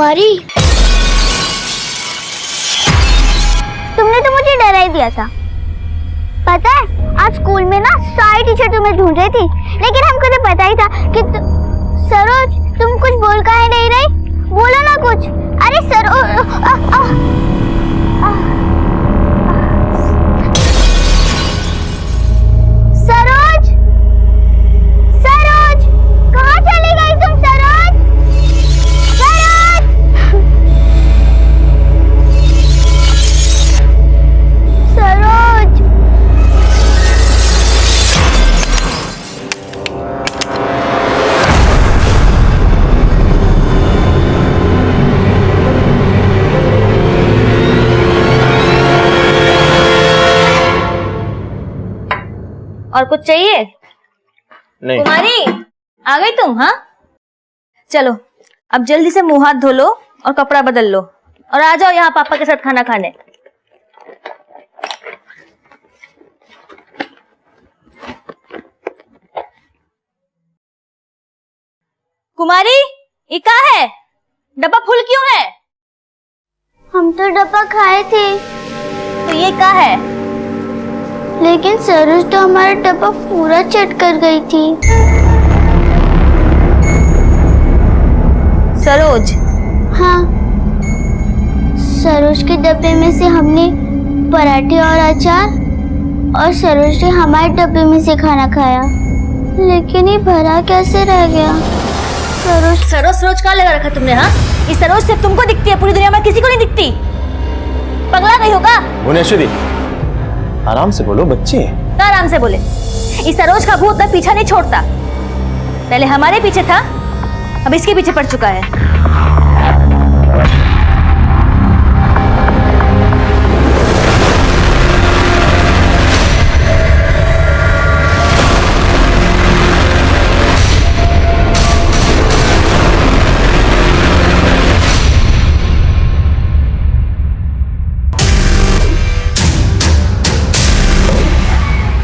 कुमारी, तुमने तो मुझे डरा ही दिया था। पता है आज स्कूल में ना सारी टीचर तुम्हें ढूंढ रही थी, लेकिन हमको तो पता ही था कि सरोज तुम कुछ बोल काहे नहीं रही? बोलो ना कुछ। अरे सरोज सरोज सरोज कहाँ चली गई तुम? सरोज सरोज सरोज और कुछ चाहिए? नहीं। कुमारी आ गई तुम? हाँ चलो अब जल्दी से मुंह हाथ धो लो और कपड़ा बदल लो और आ जाओ यहाँ पापा के साथ खाना खाने। कुमारी ये क्या है? डब्बा फुल क्यों है? हम तो डब्बा खाए थे। तो ये क्या है? लेकिन सरोज तो हमारा डब्बा पूरा चट कर गई थी। सरोज? हाँ, सरोज के डब्बे में से हमने पराठे और अचार और सरोज ने हमारे डब्बे में से खाना खाया, लेकिन ये भरा कैसे रह गया? सरोज सरोज कहाँ लगा रखा तुमने? हाँ ये सरोज सिर्फ तुमको दिखती है, पूरी दुनिया में किसी को नहीं दिखती। पगला गई होगा? भुवनेश्वरी आराम से बोलो, बच्चे। क्या आराम से बोले? इस सरोज का भूत तक पीछा नहीं छोड़ता। पहले हमारे पीछे था, अब इसके पीछे पड़ चुका है।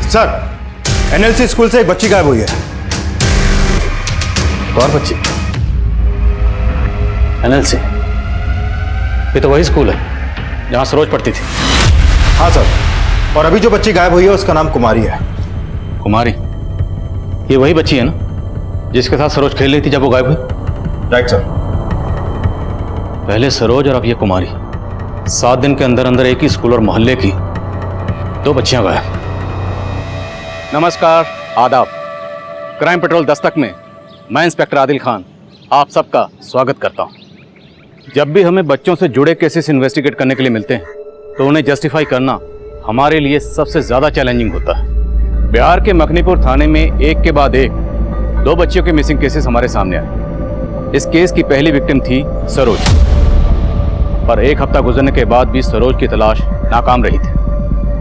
सर, एनएलसी स्कूल से एक बच्ची गायब हुई है। और बच्ची? एनएलसी? ये तो वही स्कूल है जहां सरोज पढ़ती थी। हाँ सर, और अभी जो बच्ची गायब हुई है उसका नाम कुमारी है। कुमारी? ये वही बच्ची है ना जिसके साथ सरोज खेल रही थी जब वो गायब हुई? Right sir. पहले सरोज और अब ये कुमारी, 7 दिन के अंदर अंदर एक ही स्कूल और मोहल्ले की 2 बच्चियां गायब। नमस्कार, आदाब। क्राइम पेट्रोल दस्तक में मैं इंस्पेक्टर आदिल खान आप सबका स्वागत करता हूं। जब भी हमें बच्चों से जुड़े केसेस इन्वेस्टिगेट करने के लिए मिलते हैं तो उन्हें जस्टिफाई करना हमारे लिए सबसे ज़्यादा चैलेंजिंग होता है। बिहार के मखनीपुर थाने में एक के बाद एक 2 बच्चियों के मिसिंग केसेस हमारे सामने आए। इस केस की पहली विक्टिम थी सरोज, पर 1 हफ्ता गुजरने के बाद भी सरोज की तलाश नाकाम रही थी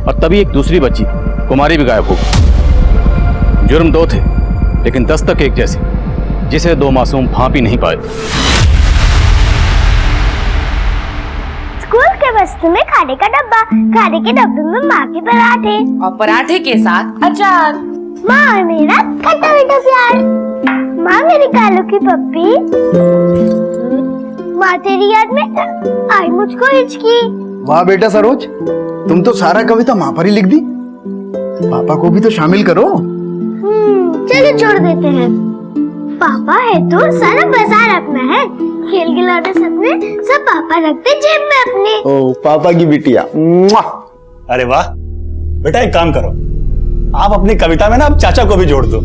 और तभी एक दूसरी बच्ची कुमारी भी गायब हो गई। जुर्म 2 थे लेकिन दस्तक एक जैसी, जिसे 2 मासूम भांप ही नहीं पाए। स्कूल के वस्तु में खाने का डब्बा, खाने के डब्बे में माँ के पराठे और पराठे के साथ अचार। माँ और मेरा खट्टा मीठा प्यार। माँ मेरी कालू की पप्पी। माँ तेरी याद में आई मुझको हिचकी। वाह बेटा सरोज, तुम तो सारा कविता माँ पर ही लिख दी। पापा को भी तो शामिल करो। चलो छोड़ देते हैं। पापा है तो सारा बाजार अपना है। खेल खिलौने सपने सब पापा रखते जेब में अपने। ओ पापा की बिटिया। अरे वाह बेटा, एक काम करो, आप अपनी कविता में ना अब चाचा को भी जोड़ दो।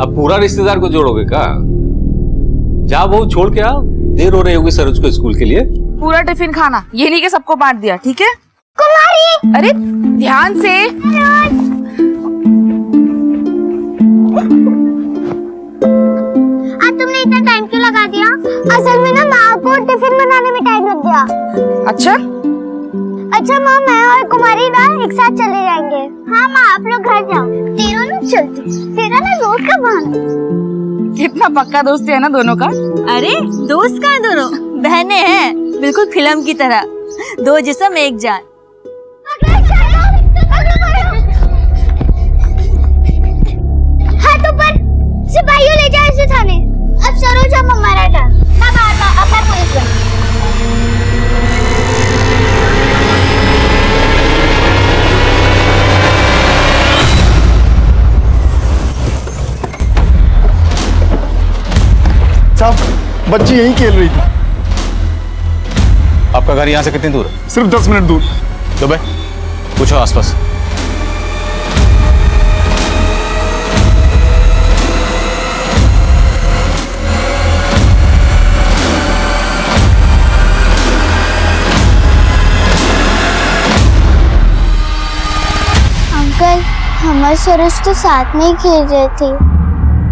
अब पूरा रिश्तेदार को जोड़ोगे क्या? जा बहू छोड़ के आओ, देर हो रही होगी सरोज को स्कूल के लिए। पूरा टिफिन खाना, ये नहीं कि सबको बांट दिया, ठीक है? कुमारी, अरे ध्यान से। आज तुमने इतना टाइम क्यों लगा दिया? असल में ना माँ को टिफिन बनाने में टाइम लग गया। अच्छा माँ, मैं और कुमारी ना एक साथ चले जाएंगे। हाँ माँ, आप लोग घर जाओ, तीनों लोग चलते। तेरा ना दोस्त का बहाना। कितना पक्का दोस्ती है ना दोनों का। अरे दोस्त कहाँ दोनों? बहनें हैं, बिल्कुल फिल्म की तरह, 2 जिस्म एक जान। हाथ ऊपर, सिपाहियों ले जाओ इसे थाने। अब सरोज हम हमारा था। अब पुलिस बच्ची यहीं खेल रही थी। आपका घर यहाँ से कितनी दूर है? सिर्फ 10 मिनट दूर। दुबे पूछो आसपास। अंकल, हमारे सरोज तो साथ में ही खेल रहे थे,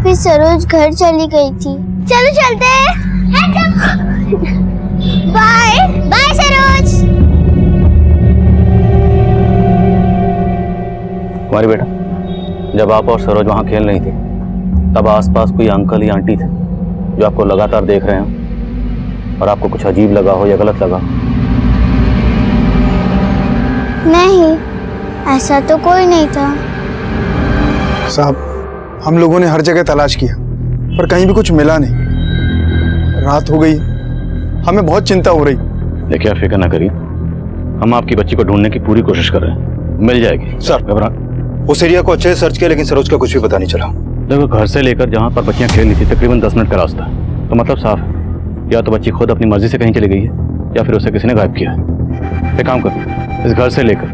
फिर सरोज घर चली गई थी। चलो चलते हैं। Bye bye Saroj. तुम्हारी बेटा, जब आप और सरोज वहां खेल रही थी तब आसपास कोई अंकल या आंटी थे जो आपको लगातार देख रहे हो और आपको कुछ अजीब लगा हो या गलत लगा? नहीं, ऐसा तो कोई नहीं था। साहब, हम लोगों ने हर जगह तलाश किया पर कहीं भी कुछ मिला नहीं। रात हो गई, हमें बहुत चिंता हो रही। देखिए, आप फिक्र ना करिए, हम आपकी बच्ची को ढूंढने की पूरी कोशिश कर रहे हैं, मिल जाएगी। सर, घबरा। उस एरिया को अच्छे से सर्च किया लेकिन सरोज का कुछ भी पता नहीं चला। देखो, घर से लेकर जहाँ पर बच्चियाँ खेल रही थी तकरीबन 10 मिनट का रास्ता है, तो मतलब साफ है, या तो बच्ची खुद अपनी मर्जी से कहीं चली गई है या फिर उसे किसी ने गायब किया है। एक काम करो, इस घर से लेकर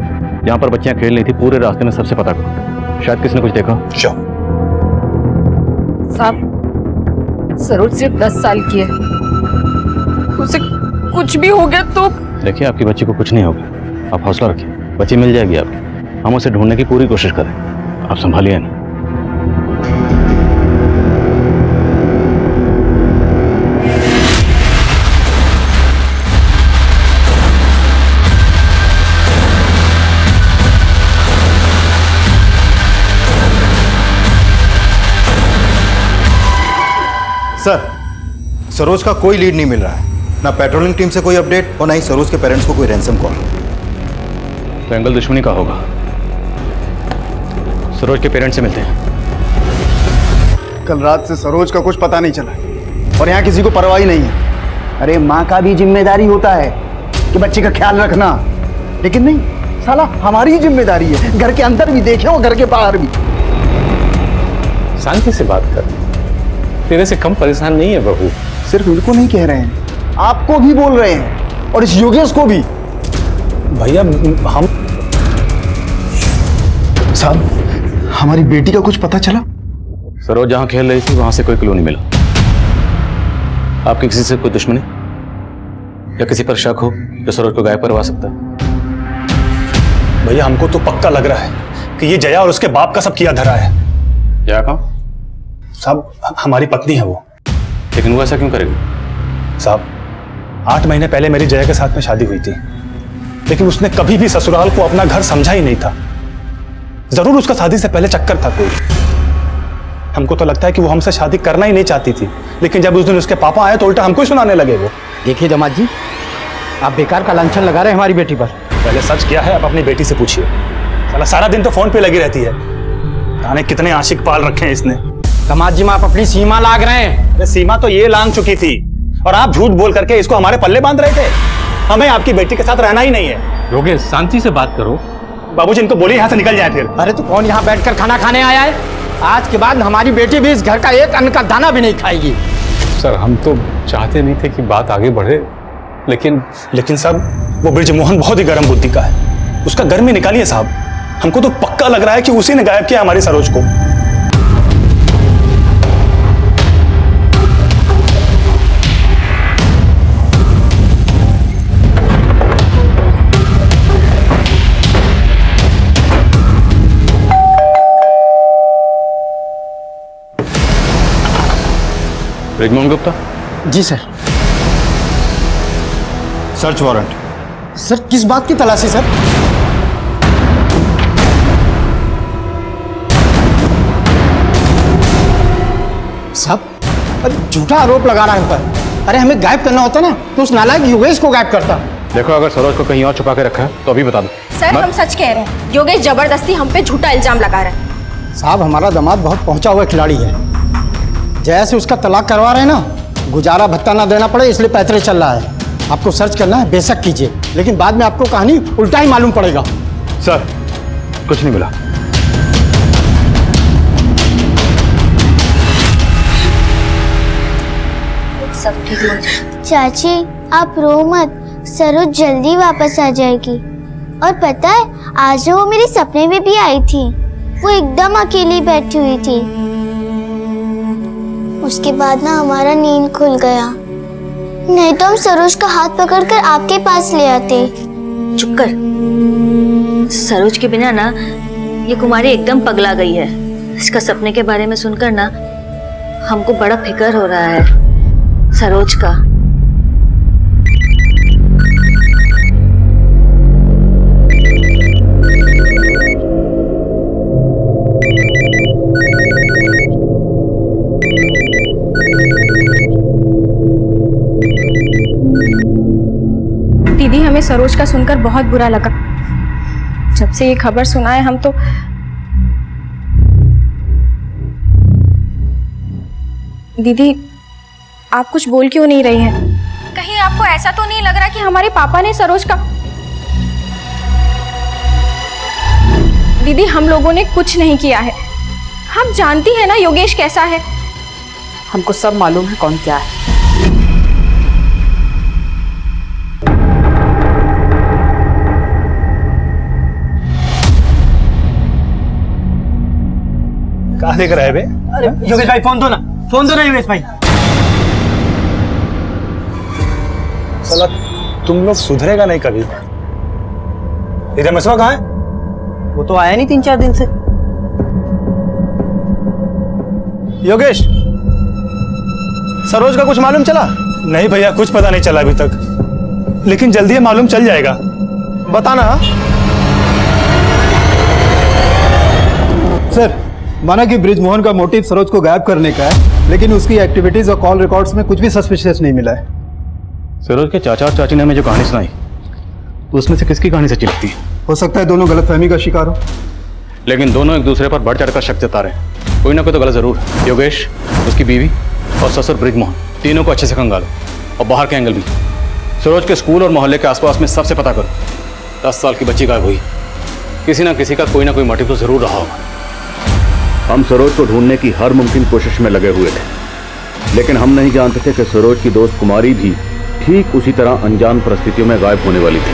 जहाँ पर बच्चियाँ खेल रही थी पूरे रास्ते में सबसे पता करो, शायद किसी ने कुछ देखा। साहब, सरोज सिर्फ 10 साल की है, उसे कुछ भी हो गया तो। देखिए, आपकी बच्ची को कुछ नहीं होगा, आप हौसला रखिए, बच्ची मिल जाएगी आपकी। हम उसे ढूंढने की पूरी कोशिश करें, आप संभालिए ना। सर, सरोज का कोई लीड नहीं मिल रहा है, ना पेट्रोलिंग टीम से कोई अपडेट और ना ही सरोज के पेरेंट्स को कोई रैंसम कॉल। तो एंगल दुश्मनी का होगा। सरोज के पेरेंट्स से मिलते हैं। कल रात से सरोज का कुछ पता नहीं चला और यहाँ किसी को परवाह ही नहीं है। अरे माँ का भी जिम्मेदारी होता है कि बच्चे का ख्याल रखना, लेकिन नहीं, साला हमारी ही जिम्मेदारी है, घर के अंदर भी देखे और घर के बाहर भी। शांति से बात कर, तेरे से कम परेशान नहीं है बहू। सिर्फ इनको नहीं कह रहे हैं, आपको भी बोल रहे हैं और इस योगेश को भी। भैया हम साहब, हमारी बेटी का कुछ पता चला? सरोज जहाँ खेल रही थी वहां से कोई क्लू नहीं मिला। आपकी किसी से कोई दुश्मनी या किसी पर शक हो जो सरोज को गायब करवा सकता है? भैया, हमको तो पक्का लग रहा है कि ये जया और उसके बाप का सब किया धरा है। क्या कहा? साहब, हमारी पत्नी है वो। लेकिन वो ऐसा क्यों करेगी? साहब, 8 महीने पहले मेरी जया के साथ में शादी हुई थी, लेकिन उसने कभी भी ससुराल को अपना घर समझा ही नहीं था। जरूर उसका शादी से पहले चक्कर था कोई। हमको तो लगता है कि वो हमसे शादी करना ही नहीं चाहती थी, लेकिन जब उस दिन उसके पापा आए तो उल्टा हमको ही सुनाने लगे वो। देखिए दामाद जी, आप बेकार का लांछन लगा रहे हैं हमारी बेटी पर। पहले सच क्या है, अब अपनी बेटी से पूछिए। साला सारा दिन तो फोन पे लगी रहती है, जाने कितने आशिक पाल रखे हैं इसने। दामाद जी, आप अपनी सीमा लांघ रहे हैं। सीमा तो ये लांघ चुकी थी और आप झूठ बोल करके इसको हमारे पल्ले बांध रहे थे। हमें आपकी बेटी के साथ रहना ही नहीं है। योगेश, शांति से बात करो। बाबूजी, इनको बोलिए यहाँ से निकल जाए फिर। अरे तो कौन यहाँ बैठकर खाना खाने आया है? आज के बाद हमारी बेटी भी इस घर का एक अन्न का दाना भी नहीं खाएगी। सर, हम तो चाहते नहीं थे कि बात आगे बढ़े, लेकिन साहब, वो ब्रिजमोहन बहुत ही गर्म बुद्धि का है, उसका गर्मी निकालिए साहब। हमको तो पक्का लग रहा है कि उसी ने गायब किया हमारी सरोज को। ब्रिजमोहन गुप्ता? जी सर। Search warrant. सर, किस बात की तलाशी सर? साहब, झूठा आरोप लगा रहा है ऊपर। अरे हमें गायब करना होता ना तो उस नालायक योगेश को गायब करता। देखो, अगर सरोज को कहीं और छुपा के रखा है तो अभी बता दो। सर, हम सच कह रहे हैं, योगेश जबरदस्ती हम पे झूठा इल्जाम लगा रहा है। साहब, हमारा दामाद बहुत पहुंचा हुआ खिलाड़ी है, जैसे उसका तलाक करवा रहे हैं ना, गुजारा भत्ता ना देना पड़े इसलिए पैतरे चल रहा है। आपको सर्च करना है, बेशक कीजिए, लेकिन बाद में आपको कहानी उल्टा ही मालूम पड़ेगा। सर, कुछ नहीं मिला। सब ठीक हो जाए। चाची आप रो मत, सरोज जल्दी वापस आ जाएगी। और पता है आज ना वो मेरे सपने में भी आई थी। वो एकदम अकेली बैठी हुई थी। उसके बाद ना हमारा नींद खुल गया, नहीं तो हम सरोज का हाथ पकड़कर आपके पास ले आते। चुप कर। सरोज के बिना ना ये कुमारी एकदम पगला गई है। इसका सपने के बारे में सुनकर ना हमको बड़ा फिक्र हो रहा है सरोज का। दीदी हमें सरोज का सुनकर बहुत बुरा लगा। जब से ये खबर सुना है हम तो दीदी आप कुछ बोल क्यों नहीं रही हैं? कहीं आपको ऐसा तो नहीं लग रहा कि हमारे पापा ने सरोज का? दीदी हम लोगों ने कुछ नहीं किया है। हम जानती हैं ना योगेश कैसा है। हमको सब मालूम है कौन क्या है। कहाँ देख रहा है बे? अरे योगेश भाई फोन दो ना योगेश भाई। साला तुम लोग सुधरेगा नहीं कभी। ये रमेशवा कहाँ है? वो तो आया नहीं 3-4 दिन से। योगेश सरोज का कुछ मालूम चला? नहीं भैया, कुछ पता नहीं चला अभी तक, लेकिन जल्दी ये मालूम चल जाएगा। बताना। सर, माना कि ब्रिजमोहन का मोटिव सरोज को गायब करने का है, लेकिन उसकी एक्टिविटीज और कॉल रिकॉर्ड्स में कुछ भी सस्पिशियस नहीं मिला है। सरोज के चाचा और चाची ने हमें जो कहानी सुनाई, तो उसमें से किसकी कहानी सच्ची लगती है? हो सकता है दोनों गलतफहमी का शिकार हो। लेकिन दोनों एक दूसरे पर बढ़ चढ़कर शक जता रहे हैं। कोई ना कोई तो गलत जरूर है। योगेश, उसकी बीवी और ससुर ब्रिजमोहन, तीनों को अच्छे से खंगालो और बाहर के एंगल भी। सरोज के स्कूल और मोहल्ले के आसपास में सबसे पता करो। 10 साल की बच्ची गायब हुई, किसी ना किसी का कोई ना कोई मोटिव तो जरूर रहा होगा। हम सरोज को ढूंढने की हर मुमकिन कोशिश में लगे हुए थे, लेकिन हम नहीं जानते थे कि सरोज की दोस्त कुमारी भी ठीक उसी तरह अनजान परिस्थितियों में गायब होने वाली थी।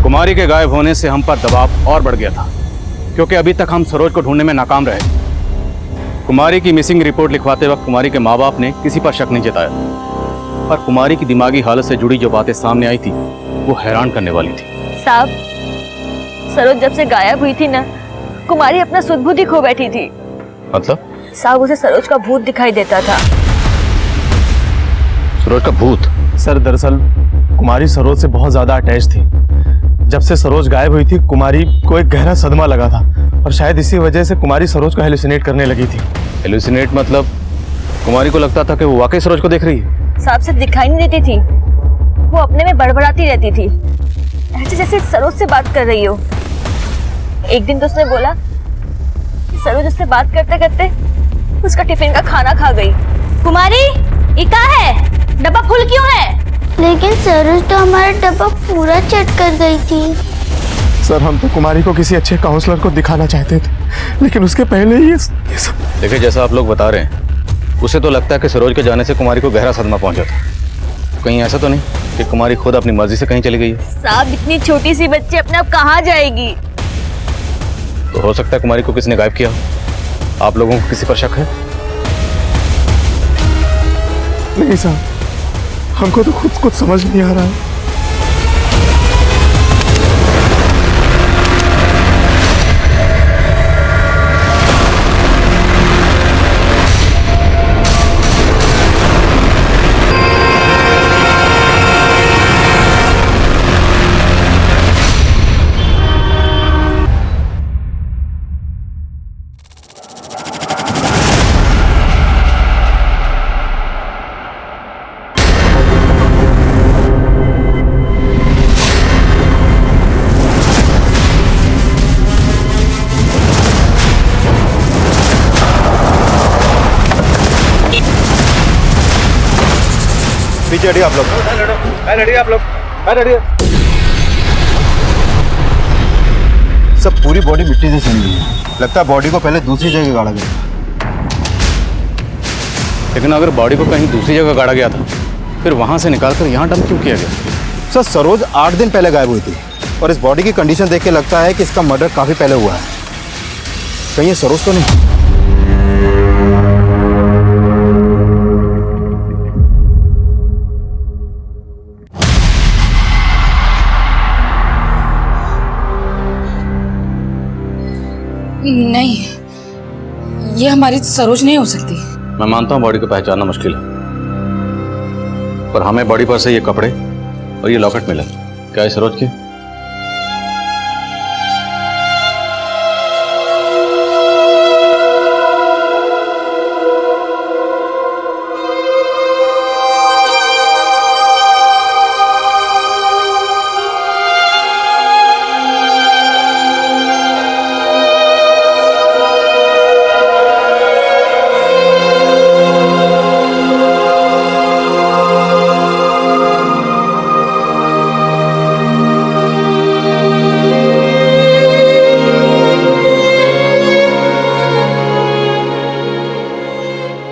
कुमारी के गायब होने से हम पर दबाव और बढ़ गया था, क्योंकि अभी तक हम सरोज को ढूंढने में नाकाम रहे। कुमारी की मिसिंग रिपोर्ट लिखवाते वक्त कुमारी के माँ बाप ने किसी पर शक नहीं जताया, पर कुमारी की दिमागी हालत से जुड़ी जो बातें सामने आई थी वो हैरान करने वाली थी। साहब, सरोज जब से गायब हुई थी ना, कुमारी अपना सुध-बुध ही खो बैठी थी। मतलब? साहब उसे सरोज का भूत दिखाई देता था। सरोज का भूत? सर दरअसल कुमारी सरोज से बहुत ज्यादा अटैच थी। जब से सरोज गायब हुई थी कुमारी को एक गहरा सदमा लगा था, और शायद इसी वजह से कुमारी सरोज को हेलुसिनेट करने लगी थी। हेलुसिनेट मतलब कुमारी को लगता था कि वो वाकई सरोज को देख रही है? साहब से दिखाई नहीं देती थी, वो अपने में बड़बड़ाती रहती थी, ऐसे जैसे सरोज से बात कर रही हो। एक दिन तो उसने बोला कि सरोज उससे बात करते करते उसका टिफिन का खाना खा गई। कुमारी, ये क्या है? डब्बा फुल क्यों है? लेकिन सरोज तो हमारा डब्बा पूरा चट कर गई थी। सर हम तो कुमारी को किसी अच्छे काउंसलर को दिखाना चाहते थे, लेकिन उसके पहले ही ये सब। देखिए, जैसा आप लोग बता रहे हैं, उसे तो लगता है कि सरोज के जाने से कुमारी को गहरा सदमा पहुंचा था। कहीं ऐसा तो नहीं कि कुमारी खुद अपनी मर्जी से कहीं चली गई है? साहब इतनी छोटी सी बच्ची अपने आप कहाँ जाएगी? तो हो सकता है कुमारी को किसी ने गायब किया। आप लोगों को किसी पर शक है? नहीं साहब, हमको तो खुद कुछ समझ नहीं आ रहा है। पीछे हटिए आप लोग। सब पूरी बॉडी मिट्टी से सनी हुई है। लगता है बॉडी को पहले दूसरी जगह गाड़ा गया। लेकिन अगर बॉडी को कहीं दूसरी जगह गाड़ा गया था, फिर वहां से निकालकर यहाँ डंप क्यों किया गया? सर सरोज 8 दिन पहले गायब हुई थी और इस बॉडी की कंडीशन देख के लगता है कि इसका मर्डर काफी पहले हुआ है। कहीं ये सरोज तो नहीं? नहीं, ये हमारी सरोज नहीं हो सकती। मैं मानता हूँ बॉडी को पहचानना मुश्किल है, पर हमें बॉडी पर से ये कपड़े और ये लॉकेट मिला। क्या है सरोज की?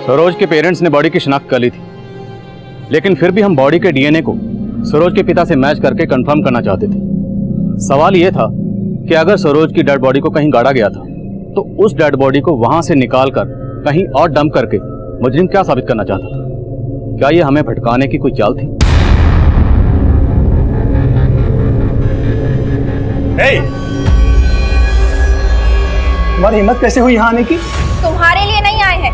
सरोज के पेरेंट्स ने बॉडी की शिनाख्त कर ली थी, लेकिन फिर भी हम बॉडी के डीएनए को सरोज के पिता से मैच करके कंफर्म करना चाहते थे। सवाल यह था कि अगर सरोज की डेड बॉडी को कहीं गाड़ा गया था, तो उस डेड बॉडी को वहां से निकालकर कहीं और डंप करके मुजरिम क्या साबित करना चाहता था? क्या यह हमें भटकाने की कोई चाल थी? तुम्हारी हिम्मत कैसे हुई यहाँ आने की? तुम्हारे लिए नहीं आए हैं,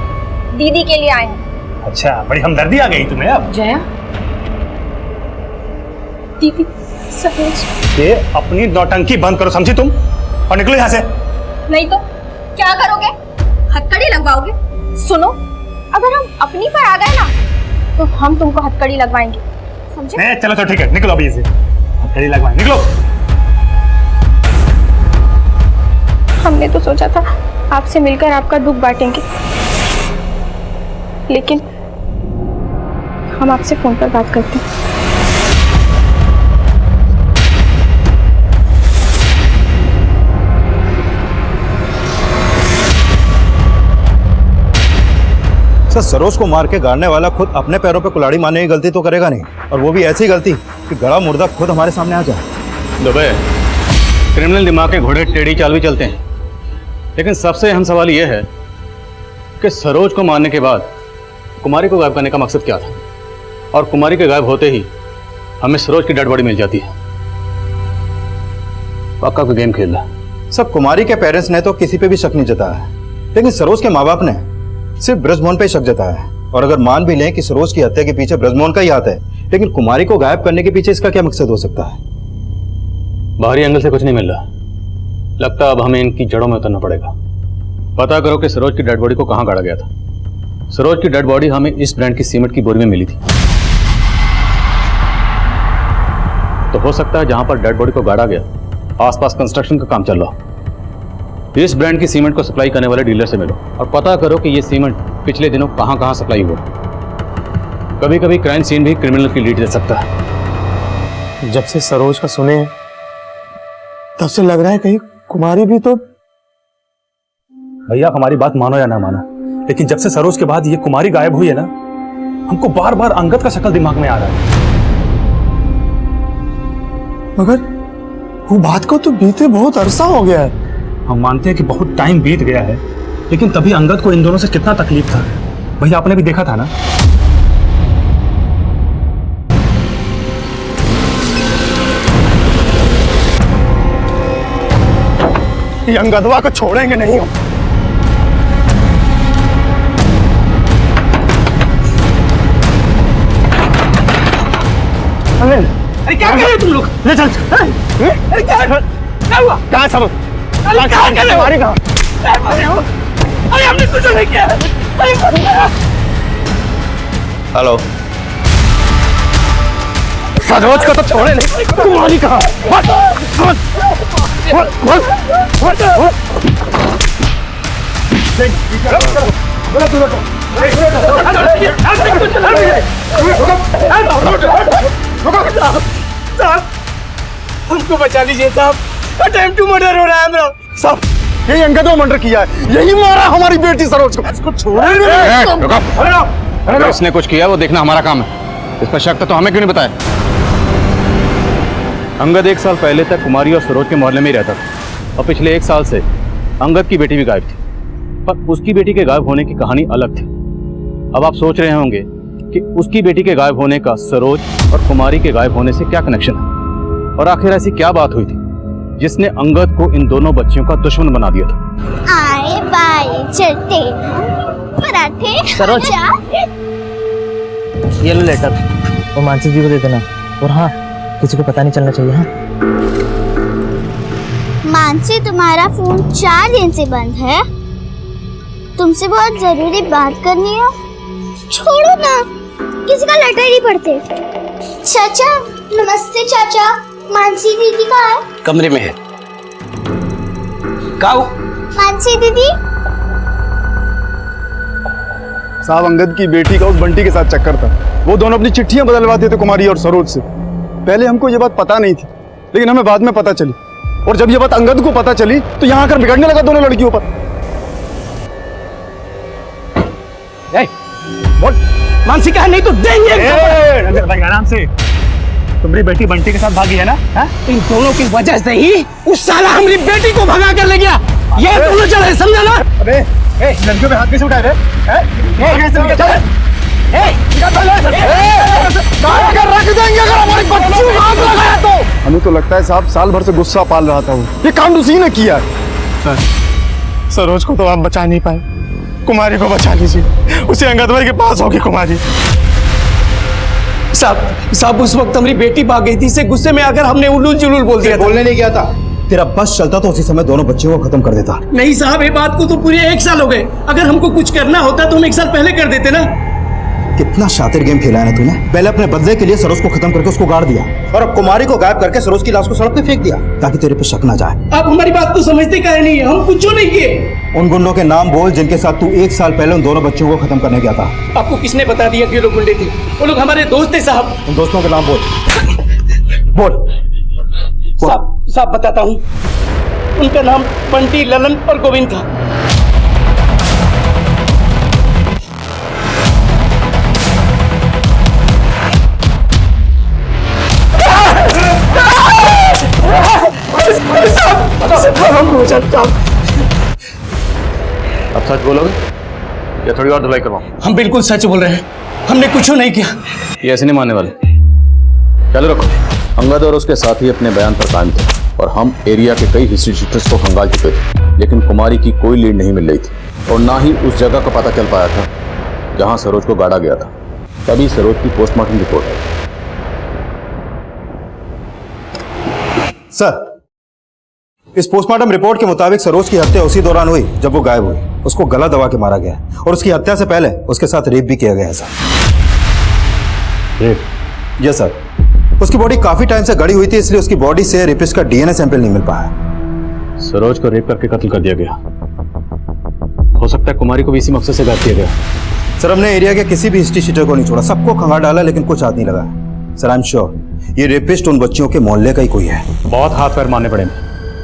दीदी के लिए आए हैं। अच्छा, बड़ी हमदर्दी आ गई तुम्हें अब। जया, दीदी, सरोज। ये अपनी नौटंकी बंद करो, समझी तुम? और निकलो यहाँ से। नहीं तो क्या करोगे? हथकड़ी लगवाओगे? सुनो, अगर हम अपनी पर आ गए ना, तो हम तुमको हथकड़ी लगवाएंगे, समझे? चलो तो ठीक है, निकलो अभी से। हथकड़ी लगवाएं, निकलो। हमने तो सोचा था आपसे मिलकर आपका दुख बांटेंगे, लेकिन हम आपसे फोन पर बात करते हैं। सर सरोज को मार के गाड़ने वाला खुद अपने पैरों पे कुल्हाड़ी मारने की गलती तो करेगा नहीं, और वो भी ऐसी गलती कि गड़ा मुर्दा खुद हमारे सामने आ जाए। दुबे, क्रिमिनल दिमाग के घोड़े टेढ़ी चाल भी चलते हैं, लेकिन सबसे अहम सवाल यह है कि सरोज को मारने के बाद कुमारी को गायब करने का मकसद क्या था? और कुमारी के गायब होते ही हमें सरोज की डेड बॉडी मिल जाती है। पक्का कोई गेम खेल रहा है। सब कुमारी के पेरेंट्स ने तो किसी पे भी शक नहीं जताया, लेकिन सरोज के माँ बाप ने सिर्फ ब्रजमोहन पे शक जताया है। और अगर मान भी लें कि सरोज की हत्या के पीछे ब्रजमोहन का ही हाथ है, लेकिन कुमारी को गायब करने के पीछे इसका क्या मकसद हो सकता है? बाहरी एंगल से कुछ नहीं मिल रहा, लगता अब हमें इनकी जड़ों में उतरना पड़ेगा। पता करो कि सरोज की डेड बॉडी को कहाँ गाड़ा गया था। सरोज की डेड बॉडी हमें इस ब्रांड की सीमेंट की बोरी में मिली थी, तो हो सकता है जहां पर डेड बॉडी को गाड़ा गया आसपास कंस्ट्रक्शन का काम चल रहा। इस ब्रांड की सीमेंट को सप्लाई करने वाले डीलर से मिलो और पता करो कि यह सीमेंट पिछले दिनों कहां सप्लाई हुआ। कभी कभी क्राइम सीन भी क्रिमिनल की लीड दे सकता है। जब से सरोज का सुने हैं, तब से लग रहा है कहीं कुमारी भी तो। भैया आप हमारी बात मानो या ना मानो, लेकिन जब से सरोज के बाद ये कुमारी गायब हुई है ना, हमको बार बार अंगद का शक्ल दिमाग में आ रहा है। मगर वो बात को तो बीते बहुत अरसा हो गया है। हम मानते हैं कि बहुत टाइम बीत गया है, लेकिन तभी अंगद को इन दोनों से कितना तकलीफ था, भैया आपने भी देखा था ना। ये अंगदवा को छोड़ेंगे नहीं हम। अरे क्या कर रहे हो तुम लोग? ले चल। अरे क्या हुआ? कहाँ सब? अरे क्या कर रहे हो? अरे हमने कुछ नहीं किया। हेलो, सरोज को तो छोड़े नहीं, कुमारी कहाँ? हमको बचा लीजिए साहब, अटेम्प्ट टू मर्डर हो रहा है हमरा। साहब यही अंगद को मर्डर किया है, यही मारा हमारी बेटी सरोज को। इसको छोड़े नहीं। अगर इसने कुछ किया वो देखना हमारा काम है। इस पर शक था तो हमें क्यों नहीं बताया? अंगद 1 साल पहले तक कुमारी और सरोज के मोहल्ले में ही रहता था और पिछले 1 साल से अंगद की बेटी भी गायब थी, पर उसकी बेटी के गायब होने की कहानी अलग थी। अब आप सोच रहे होंगे कि उसकी बेटी के गायब होने का सरोज और कुमारी के गायब होने से क्या कनेक्शन है, और आखिर ऐसी क्या बात हुई थी जिसने अंगद को इन दोनों बच्चियों का दुश्मन बना दिया था। आए बाए चलते पराठे सरोज। ये लो लेटर, वो मानसी जी को दे देना। और हाँ, किसी को पता नहीं चलना चाहिए। हाँ मानसी, तुम्हारा फोन 4 दिन से बंद है, तुमसे बहुत जरूरी बात करनी है। छोड़ो ना, किसी का लेटर ही पढ़ते। चाचा नमस्ते। चाचा मानसी दीदी कहाँ है? कमरे में है। काऊ मानसी दीदी। साहब अंगद की बेटी का उस बंटी के साथ चक्कर था। वो दोनों अपनी चिट्ठियां बदलवाते थे कुमारी और सरोज से। पहले हमको ये बात पता नहीं थी, लेकिन हमें बाद में पता चली। और जब ये बात अंगद को पता चली तो यहाँ आकर बिगड़ने लगा दोनों लड़कियों पर। मानसी कहा नहीं तो देंगे। भाई आराम से। तुम्हारी बेटी बंटी के साथ भागी है ना? इन दोनों की वजह से ही उस साला हमारी बेटी को भगा कर ले गया। ये दोनों चले, समझा ना? अबे लड़कियों पे हाथ कैसे उठाए रे? हमें तो लगता है साहब साल भर से गुस्सा पाल रहा था वो। ये कांड उसी ने किया है। सरोज को तो आप बचा नहीं पाए, कुमारी को बचा लीजिए। उसे अंगद भाई के पास होगी कुमारी। साहब उस वक्त हमारी बेटी भाग गई थी, इसे गुस्से में आकर हमने उलूल जुलूल बोल दिया। बोलने नहीं गया था, तेरा बस चलता तो उसी समय दोनों बच्चियों को खत्म कर देता। नहीं साहब, ये बात को तो पूरे 1 साल हो गए। अगर हमको कुछ करना होता तो हम 1 साल पहले कर देते ना। कितना शातिर गेम खेला है ना तूने। पहले अपने बदले के लिए सरोज को खत्म करके उसको गाड़ दिया, और अब कुमारी को गायब करके सरोज की लाश को सड़क पे फेंक दिया ताकि तेरे पे शक ना जाए। आप हमारी बात को समझते काहे नहीं? हम कुछ नहीं किए। उन गुंडों के नाम बोल जिनके साथ तू 1 साल पहले उन दोनों बच्चियों को खत्म करने गया था। आपको किसने बता दिया कि ये लोग गुंडे थे? वो लोग हमारे दोस्त थे साहब। उन दोस्तों के नाम बोल। साहब बताता हूँ। उनका नाम बंटी, ललन और गोविंद था। अब सच बोलोगे या थोड़ी और धुलाई करवाऊं? हम बिल्कुल सच बोल रहे हैं, हमने कुछ नहीं किया। ये ऐसे नहीं मानने वाले। चलो रखो। अंगद और उसके साथी अपने बयान पर कायम थे और हम एरिया के कई हिस्ट्री शीटर्स को खंगाल चुके थे, लेकिन कुमारी की कोई लीड नहीं मिल रही थी और ना ही उस जगह का पता चल पाया था जहां सरोज को गाड़ा गया था। तभी सरोज की पोस्टमार्टम रिपोर्ट आई। सर, इस पोस्टमार्टम रिपोर्ट के मुताबिक सरोज की हत्या उसी दौरान हुई जब वो गायब हुई। उसको गला दबा के मारा गया और उसकी हत्या से पहले उसके साथ रेप भी किया गया है सर। रेप? Yes sir. उसकी बॉडी काफी टाइम से गड़ी हुई थी, इसलिए उसकी बॉडी से रेपिस्ट का डीएनए सैंपल नहीं मिल पाया। सरोज को रेप करके कत्ल कर दिया गया। हो सकता है कुमारी को भी इसी मकसद से गायब किया गया। सर, हमने एरिया के किसी भी हिस्ट्री शीटर को नहीं छोड़ा, सबको खंगाल डाला, लेकिन कुछ हाथ नहीं लगा। सर, आई एम श्योर ये रेपिस्ट उन बच्चियों के मोहल्ले का ही कोई है। बहुत हाथ पैर मारने पड़ेंगे,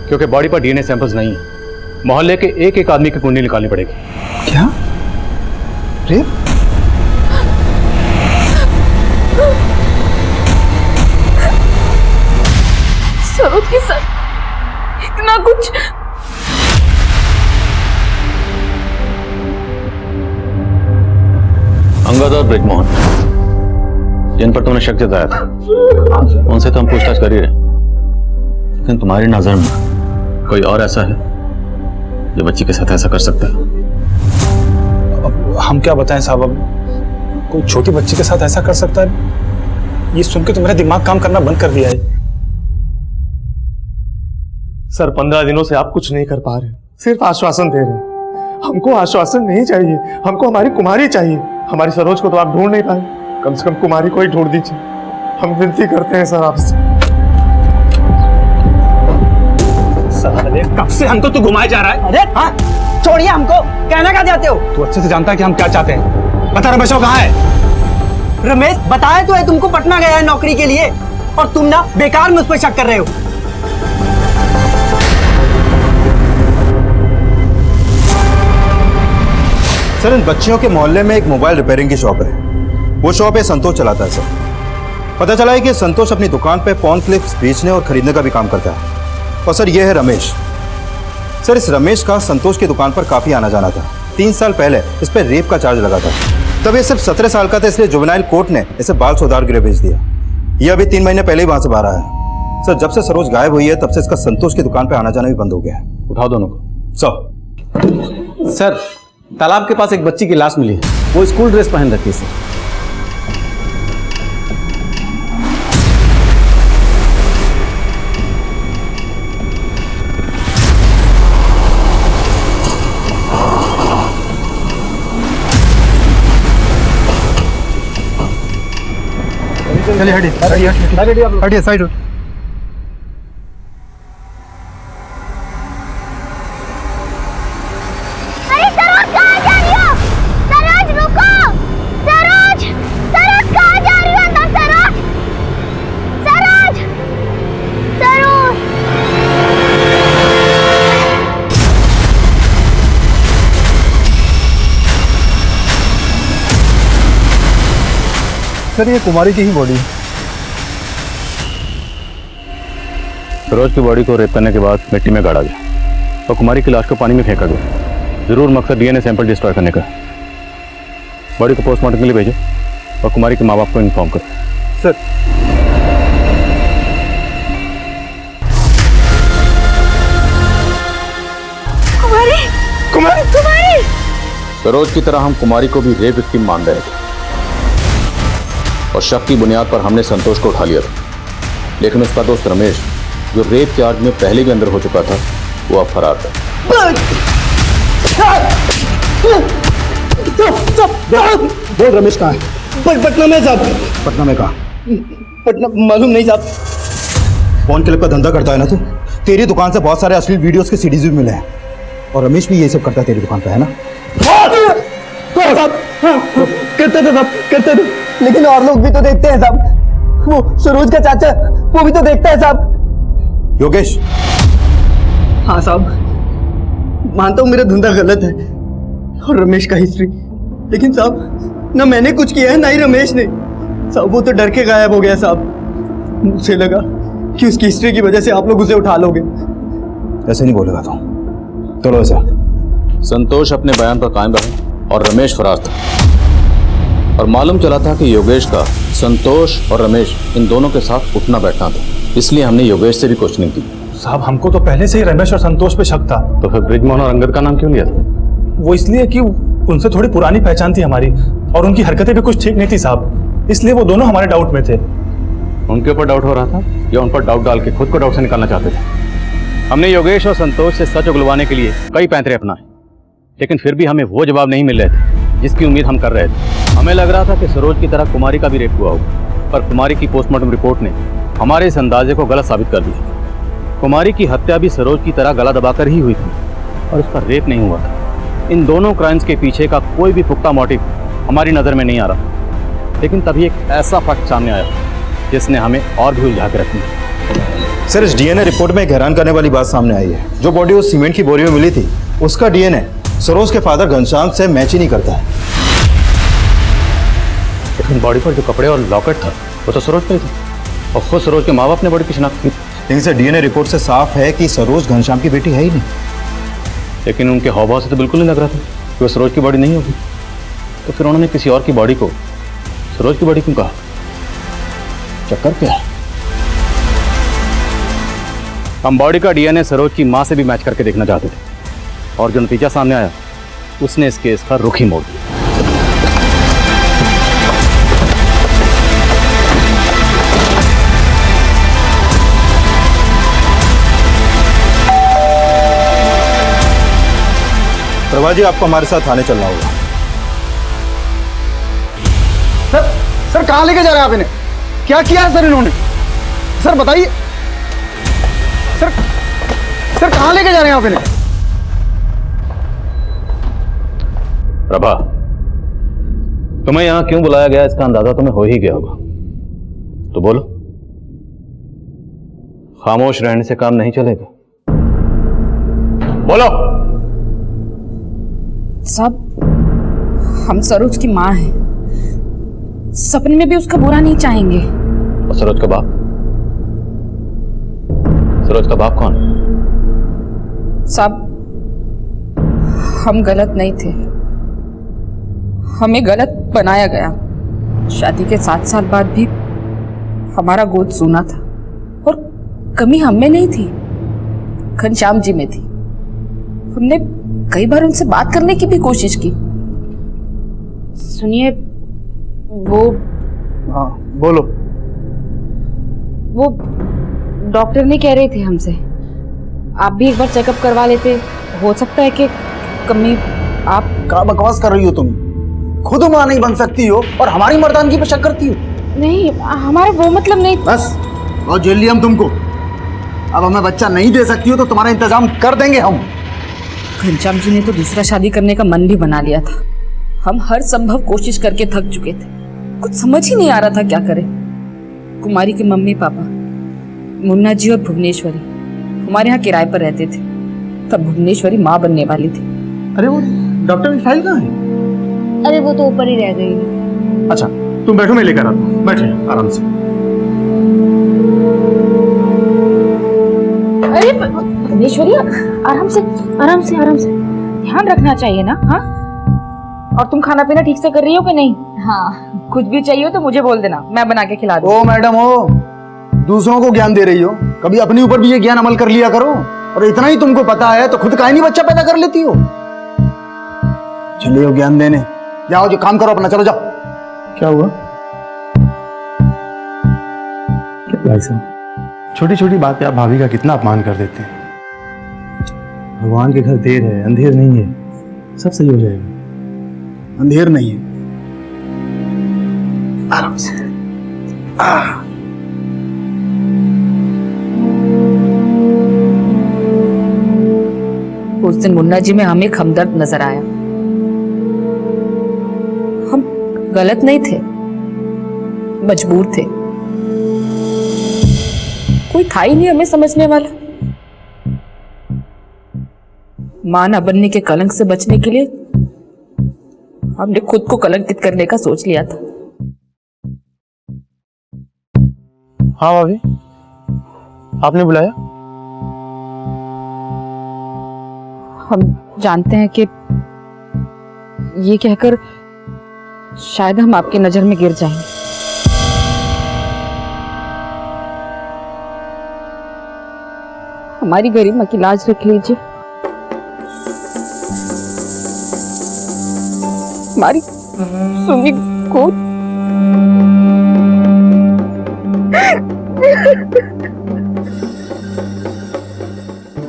क्योंकि बॉडी पर डीएनए सैंपल्स नहीं है। मोहल्ले के एक एक आदमी की कुंडली निकालनी पड़ेगी। क्या? रेप? सरोज के साथ इतना कुछ। अंगद और ब्रिजमोहन, जिन पर तुमने शक जताया था, उनसे तो हम पूछताछ कर ही रहे, लेकिन तुम्हारी नजर में कोई और ऐसा है जो बच्ची के साथ ऐसा कर सकता है? अब हम क्या बताएं साहब। अब कोई छोटी बच्ची के साथ ऐसा कर सकता है, ये सुन के तो मेरा दिमाग काम करना बंद कर दिया है। सर, 15 दिनों से आप कुछ नहीं कर पा रहे, सिर्फ आश्वासन दे रहे हैं। हमको आश्वासन नहीं चाहिए, हमको हमारी कुमारी चाहिए। हमारी सरोज को तो आप ढूंढ नहीं पाए, कम से कम कुमारी को ही ढूंढ दीजिए। हम विनती करते हैं सर आपसे। अरे कब से हमको तू घुमाए जा रहा है? अरे हाँ, छोड़िए हमको, कहना क्या चाहते हो? तू अच्छे से जानता है कि हम क्या चाहते हैं। बता रमेश कहाँ है? रमेश बताया तो है तुमको, पटना गया है नौकरी के लिए, और तुम ना बेकार में उस पर शक कर रहे हो। सर, इन बच्चियों के मोहल्ले में एक मोबाइल रिपेयरिंग की शॉप है। वो शॉप है संतोष चलाता है सर। पता चला है कि संतोष अपनी दुकान पे पॉर्न क्लिप्स बेचने और खरीदने का भी काम करता है। और सर, ये है रमेश। सर, इस रमेश का संतोष की दुकान पर काफी आना जाना था। 3 साल पहले इस पर रेप का चार्ज लगा था। तब ये सिर्फ 17 साल का था, इसलिए जुवेनाइल कोर्ट ने इसे बाल सुधार गृह भेज दिया। ये अभी 3 महीने पहले ही वहां से बाहर आया है। सर, जब से सरोज गायब हुई है तब से इसका संतोष की दुकान पर आना जाना भी बंद हो गया है। उठाओ दोनों को। सर, तालाब के पास एक बच्ची की लाश मिली है। वो स्कूल ड्रेस पहन रखी है सर। चलिए हटिए साइड। अरे सरोज, कहाँ जा रही हो? सरोज रुको। सरोज, सरोज कहाँ जा रही हो? ना सरोज, सरोज, सरोज। सर, ये कुमारी की ही बॉडी है। सरोज की बॉडी को रेप करने के बाद मिट्टी में गाड़ा गया और कुमारी की लाश को पानी में फेंका गया। जरूर मकसद डीएनए सैंपल डिस्ट्रॉय करने का। बॉडी को पोस्टमार्टम के लिए भेजो और कुमारी के माँ बाप को इन्फॉर्म करो। सर, कुमारी, कुमारी, कुमारी। सरोज की तरह हम कुमारी को भी रेप विक्टिम मान रहे थे और शक की बुनियाद पर हमने संतोष को उठा लिया था। लेकिन उसका दोस्त रमेश, जो रेप चार्ज में पहले भी अंदर हो चुका था, वो अब फरार था। बोल, रमेश कहाँ है? पटना में साहब। पटना में कहाँ? पटना मालूम नहीं साहब। फोन क्लिप का धंधा करता है ना तू? तेरी दुकान से बहुत सारे असली वीडियोस के सीडीज भी मिले हैं। और रमेश भी ये सब करता है तेरी दुकान पे, है ना? साहब, करते थे साहब, करते थे। लेकिन और लोग भी तो देखते हैं साहब। वो सरोज का चाचा, वो भी तो देखता है साहब। योगेश। हाँ साहब, मानता हूँ मेरा धंधा गलत है और रमेश का हिस्ट्री, लेकिन साहब ना मैंने कुछ किया है ना ही रमेश ने। साहब वो तो डर के गायब हो गया साहब। मुझे लगा कि उसकी हिस्ट्री की वजह से आप लोग उसे उठा लोगे। ऐसे नहीं बोलेगा तो। चलो ऐसा। संतोष अपने बयान पर कायम रहा और रमेश फरार था। और मालूम चला था कि योगेश का संतोष और रमेश इन दोनों के साथ उठना बैठना था। इसलिए हमने योगेश से भी क्वेश्चनिंग की। साहब, हमको तो पहले से ही रमेश और संतोष पे शक था। तो फिर ब्रिजमोहन और अंगद का नाम क्यों लिया था? वो इसलिए कि उनसे थोड़ी पुरानी पहचान थी हमारी और उनकी हरकतें भी कुछ ठीक नहीं थी साहब। इसलिए वो दोनों हमारे डाउट में थे। उनके ऊपर डाउट हो रहा था या उन पर डाउट डाल के खुद को डाउट से निकालना चाहते थे? हमने योगेश और संतोष से सच उगलवाने के लिए कई पैंतरे अपनाए, लेकिन फिर भी हमें वो जवाब नहीं मिल रहे थे जिसकी उम्मीद हम कर रहे थे। हमें लग रहा था कि सरोज की तरह कुमारी का भी रेप हुआ होगा, पर कुमारी की पोस्टमार्टम रिपोर्ट ने हमारे इस अंदाजे को गलत साबित कर दिया। कुमारी की हत्या भी सरोज की तरह गला दबाकर ही हुई थी और उसका रेप नहीं हुआ था। इन दोनों क्राइम्स के पीछे का कोई भी पुख्ता मोटिव हमारी नज़र में नहीं आ रहा। लेकिन तभी एक ऐसा फैक्ट सामने आया जिसने हमें और भी उलझा के रख दिया। सर, इस डीएनए रिपोर्ट में एक हैरान करने वाली बात सामने आई है। जो बॉडी उस सीमेंट की बोरी में मिली थी, उसका डीएनए सरोज के फादर घनश्याम से मैच ही नहीं करता है। लेकिन बॉडी पर जो कपड़े और लॉकेट था वो तो सरोज का ही था और खुद सरोज के माँ बाप ने बॉडी की शिनाख्त की। लेकिन सर, डीएनए रिपोर्ट से साफ है कि सरोज घनश्याम की बेटी है ही नहीं। लेकिन उनके हाव-भाव से तो बिल्कुल नहीं लग रहा था कि वो सरोज की बॉडी नहीं होगी। तो फिर उन्होंने किसी और की बॉडी को सरोज की बॉडी क्यों कहा? चक्कर क्या है? हम बॉडी का डीएनए सरोज की मां से भी मैच करके देखना चाहते थे और जो नतीजा सामने आया उसने इस केस का रुख ही मोड़ दिया। प्रभा जी, आपको हमारे साथ थाने चलना होगा। सर कहाँ लेके जा रहे हैं आप इन्हें? क्या किया है सर इन्होंने? सर बताइए। सर कहाँ लेके जा रहे हैं आप इन्हें? प्रभा, तुम्हें यहां क्यों बुलाया गया इसका अंदाजा तुम्हें हो ही गया होगा, तो बोलो। खामोश रहने से काम नहीं चलेगा, बोलो। साहब, हम सरोज की माँ हैं। सपने में भी उसका बुरा नहीं चाहेंगे। और सरोज का बाप? सरोज का बाप कौन? साहब, हम गलत नहीं थे, हमें गलत बनाया गया। शादी के 7 साल बाद भी हमारा गोद सूना था और कमी हम में नहीं थी, घनश्याम जी में थी। हमने कई बार उनसे बात करने की भी कोशिश की। सुनिए, वो हाँ बोलो। वो डॉक्टर ने कह रहे थे हमसे आप भी एक बार चेकअप करवा लेते, हो सकता है कि कमी। आप क्या बकवास कर रही हो तुम? खुद मां नहीं बन सकती हो और हमारी मर्दानगी पे शक करती हो? नहीं, हमारा वो मतलब नहीं। बस और जेल लिया हम तुमको। अब हमें बच्चा नहीं दे सकती हो तो तुम्हारा इंतजाम कर देंगे हम। घनश्याम जी ने तो दूसरा शादी करने का मन भी बना लिया था। हम हर संभव कोशिश करके थक चुके थे, कुछ समझ ही नहीं आ रहा था क्या करें। कुमारी के मम्मी पापा मुन्ना जी और भुवनेश्वरी हमारे यहाँ किराए पर रहते थे। तब भुवनेश्वरी माँ बनने वाली थी। अरे वो डॉक्टर की फाइल कहाँ है? अरे वो तो ऊपर ही रह गई। अच्छा तुम बैठो, मैं लेकर आता हूँ। बैठे आराम से। अरे भुवनेश्वरी, आराम से आराम से आराम से, ध्यान रखना चाहिए ना। हाँ, और तुम खाना पीना ठीक से कर रही हो कि नहीं? हाँ, कुछ भी चाहिए तो मुझे बोल देना, मैं बना के खिला दूँ। ओ मैडम हो, दूसरों को ज्ञान दे रही हो, कभी अपने ऊपर भी ये ज्ञान अमल कर लिया करो। और इतना ही तुमको पता है तो खुद काहे नहीं बच्चा पैदा कर लेती हो? चलिए ज्ञान देने जाओ, जो काम करो अपना, चलो जाओ। क्या हुआ? क्या भाई साहब, छोटी छोटी बात पे आप भाभी का कितना अपमान कर देते हैं। भगवान के घर देर है, अंधेर नहीं है, सब सही हो जाएगा। अंधेर नहीं है, आराम से। उस दिन मुन्ना जी में हमें एक हमदर्द नजर आया। हम गलत नहीं थे, मजबूर थे। कोई था ही नहीं हमें समझने वाला। मां न बनने के कलंक से बचने के लिए हमने खुद को कलंकित करने का सोच लिया था। हाँ भाभी, आपने बुलाया? हम जानते हैं कि ये कहकर शायद हम आपकी नजर में गिर जाएंगे। हमारी गरिमा की लाज रख लीजिए। हमारी सुनी को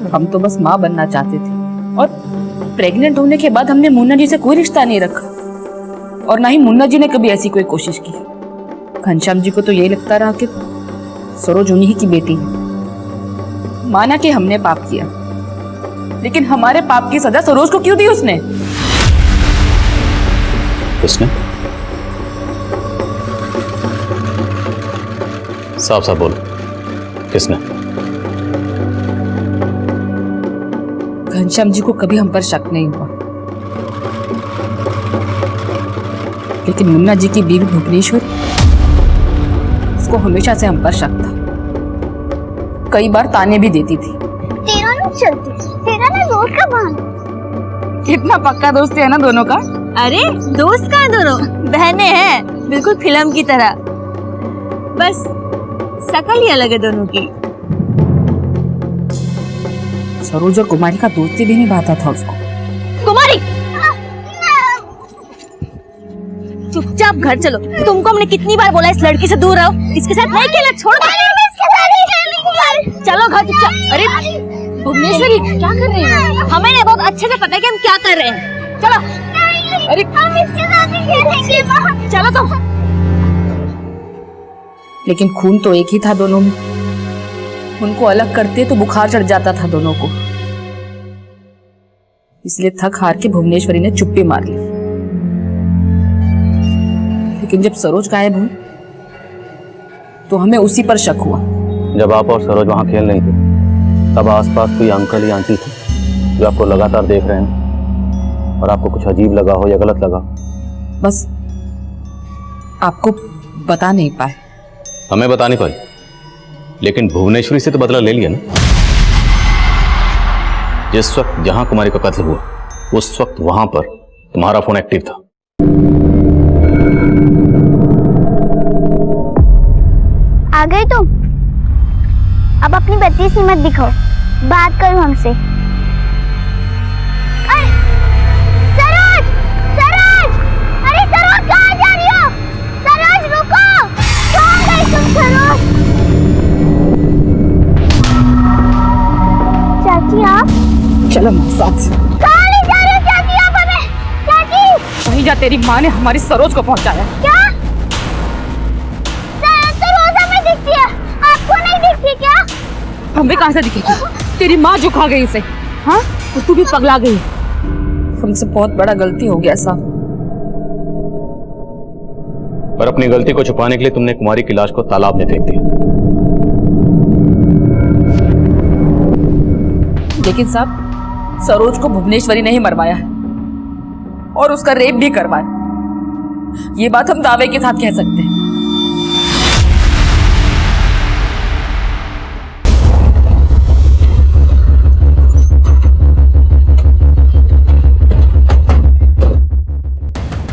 हम तो बस माँ बनना चाहते थे और प्रेग्नेंट होने के बाद हमने मुन्ना जी से कोई रिश्ता नहीं रखा और ना ही मुन्ना जी ने कभी ऐसी कोई कोशिश की। घनश्याम जी को तो यही लगता रहा कि सरोज उन्हीं की बेटी है। माना कि हमने पाप किया, लेकिन हमारे पाप की सजा सरोज को क्यों दी उसने? किसने? साफ साफ बोलो, किसने? घनश्याम जी को कभी हम पर शक नहीं हुआ, लेकिन मुन्ना जी की बीवी भुवनेश्वरी, उसको हमेशा से हम पर शक था। कई बार ताने भी देती थी। तेरा नहीं चलती, तेरा ना दोस्त का बहन। कितना पक्का दोस्ती है ना दोनों का। अरे दोस्त कहाँ, दोनों बहनें हैं, बिल्कुल फिल्म की तरह। बस शकल ही अलग है दोनों की। सरोज और कुमारी का दोस्ती भी नहीं बाता था उसको। कुमारी, चुपचाप घर चलो। तुमको हमने कितनी बार बोला इस लड़की से दूर रहो, इसके साथ नहीं खेलना, छोड़ दो। चलो घर चुपचाप। अरे भुवनेश्वरी, क्या कर रही है? हमें ना बहुत अच्छे से पता है कि हम क्या कर रहे हैं। चलो। अरे हम इसके साथ ही खेलेंगे। चलो तुम। लेकिन खून तो एक ही था दोनों में। उनको अलग करते तो बुखार चढ़ जाता था दोनों को। इसलिए थक हार के भुवनेश्वरी ने चुप्पी मार ली। लेकिन जब सरोज गायब हुई तो हमें उसी पर शक हुआ। जब आप और सरोज वहां खेल रही थी, तब आसपास कोई अंकल या आंटी थे जो आपको लगातार देख रहे हैं और आपको कुछ अजीब लगा हो या गलत लगा बस आपको बता नहीं पाए। हमें बता नहीं पाई, लेकिन भुवनेश्वरी से तो बदला ले लिया ना। जिस वक्त जहां कुमारी का कत्ल हुआ उस वक्त वहां पर तुम्हारा फोन एक्टिव था। आ गए तुम? अब अपनी बत्तीस हिम्मत दिखाओ, बात करो हमसे। अरे सरोज, सरोज, अरे सरोज कहाँ जा रही हो? सरोज रुको, कहाँ गई तुम सरोज? चाची आप? चलो मेरे साथ। कहाँ ले जा रही हो चाची आप हमें? चाची! वहीं जा तेरी माँ ने हमारी सरोज को पहुंचाया। क्या? सरोज हमें दिखती है, आपको नहीं दिखती क्या? हमें कहां से दिखेगी? तेरी माँ जो खा गई इसे, हाँ? और तू भी पगला गई। हमसे बहुत बड़ा गलती हो गया साहब। पर अपनी गलती को छुपाने के लिए तुमने कुमारी की लाश को तालाब में फेंक दिया। लेकिन साहब, सरोज को भुवनेश्वरी ने ही मरवाया है और उसका रेप भी करवाया। ये बात हम दावे के साथ कह सकते हैं।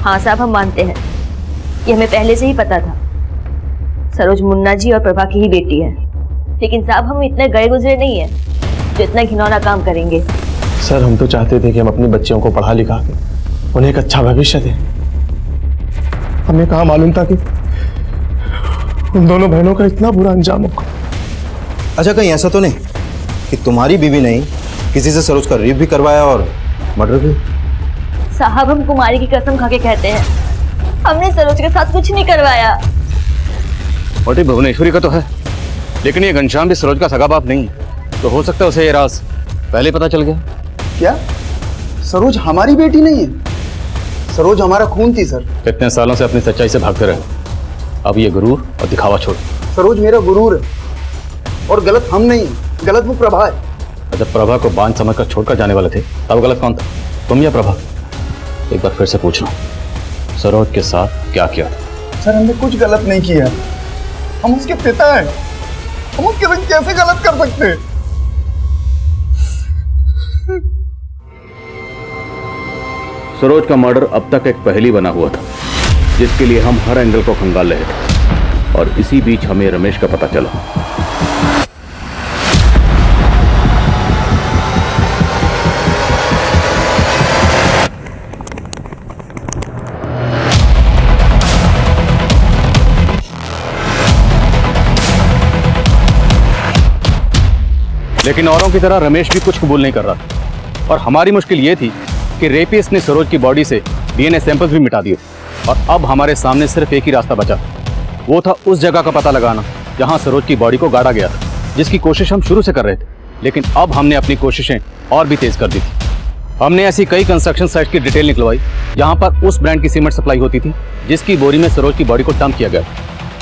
हाँ साहब, हम मानते हैं, ये हमें पहले से ही पता था। सरोज मुन्ना जी और प्रभा की ही बेटी है। लेकिन साहब, हम इतने गए गुजरे नहीं है जो इतना घिनौना काम करेंगे। सर, हम तो चाहते थे कि हम अपनी बच्चियों को पढ़ा लिखा के उन्हें एक अच्छा भविष्य दें। हमें कहाँ मालूम था कि उन दोनों बहनों का इतना बुरा अंजाम होगा। अच्छा, कहीं ऐसा तो नहीं कि तुम्हारी बीवी नहीं किसी से सरोज का रेप भी करवाया और मर्डर भी? साहब, हम कुमारी की कसम खा के कहते हैं, हमने सरोज के साथ कुछ नहीं करवाया। और भुवनेश्वरी का तो है, लेकिन ये घनश्याम भी सरोज का सगा बाप नहीं है, तो हो सकता है उसे ये राज पहले पता चल गया। क्या सरोज हमारी बेटी नहीं है? सरोज हमारा खून थी सर। इतने सालों से अपनी सच्चाई से भागते रहे, अब ये गुरूर और दिखावा छोड़। सरोज मेरा गुरूर है और गलत हम नहीं, गलत वो प्रभा है। जब प्रभा को बांझ समझकर छोड़कर जाने वाले थे तब गलत कौन था, तुम या प्रभा? एक बार फिर से पूछ रहा हूँ, सरोज के साथ क्या किया था? सर, हमने कुछ गलत नहीं किया, हम उसके पिता हैं, हम उसके संग कैसे गलत कर सकते हैं? सरोज का मर्डर अब तक एक पहेली बना हुआ था, जिसके लिए हम हर एंगल को खंगाल रहे थे, और इसी बीच हमें रमेश का पता चला। लेकिन औरों की तरह रमेश भी कुछ कबूल नहीं कर रहा था, और हमारी मुश्किल ये थी कि रेपिस्ट ने सरोज की बॉडी से डीएनए सैंपल्स भी मिटा दिए, और अब हमारे सामने सिर्फ एक ही रास्ता बचा, वो था उस जगह का पता लगाना जहां सरोज की बॉडी को गाड़ा गया था, जिसकी कोशिश हम शुरू से कर रहे थे। लेकिन अब हमने अपनी कोशिशें और भी तेज कर दी थी। हमने ऐसी कई कंस्ट्रक्शन साइट की डिटेल निकलवाई जहां पर उस ब्रांड की सीमेंट सप्लाई होती थी जिसकी बोरी में सरोज की बॉडी को डंप किया गया।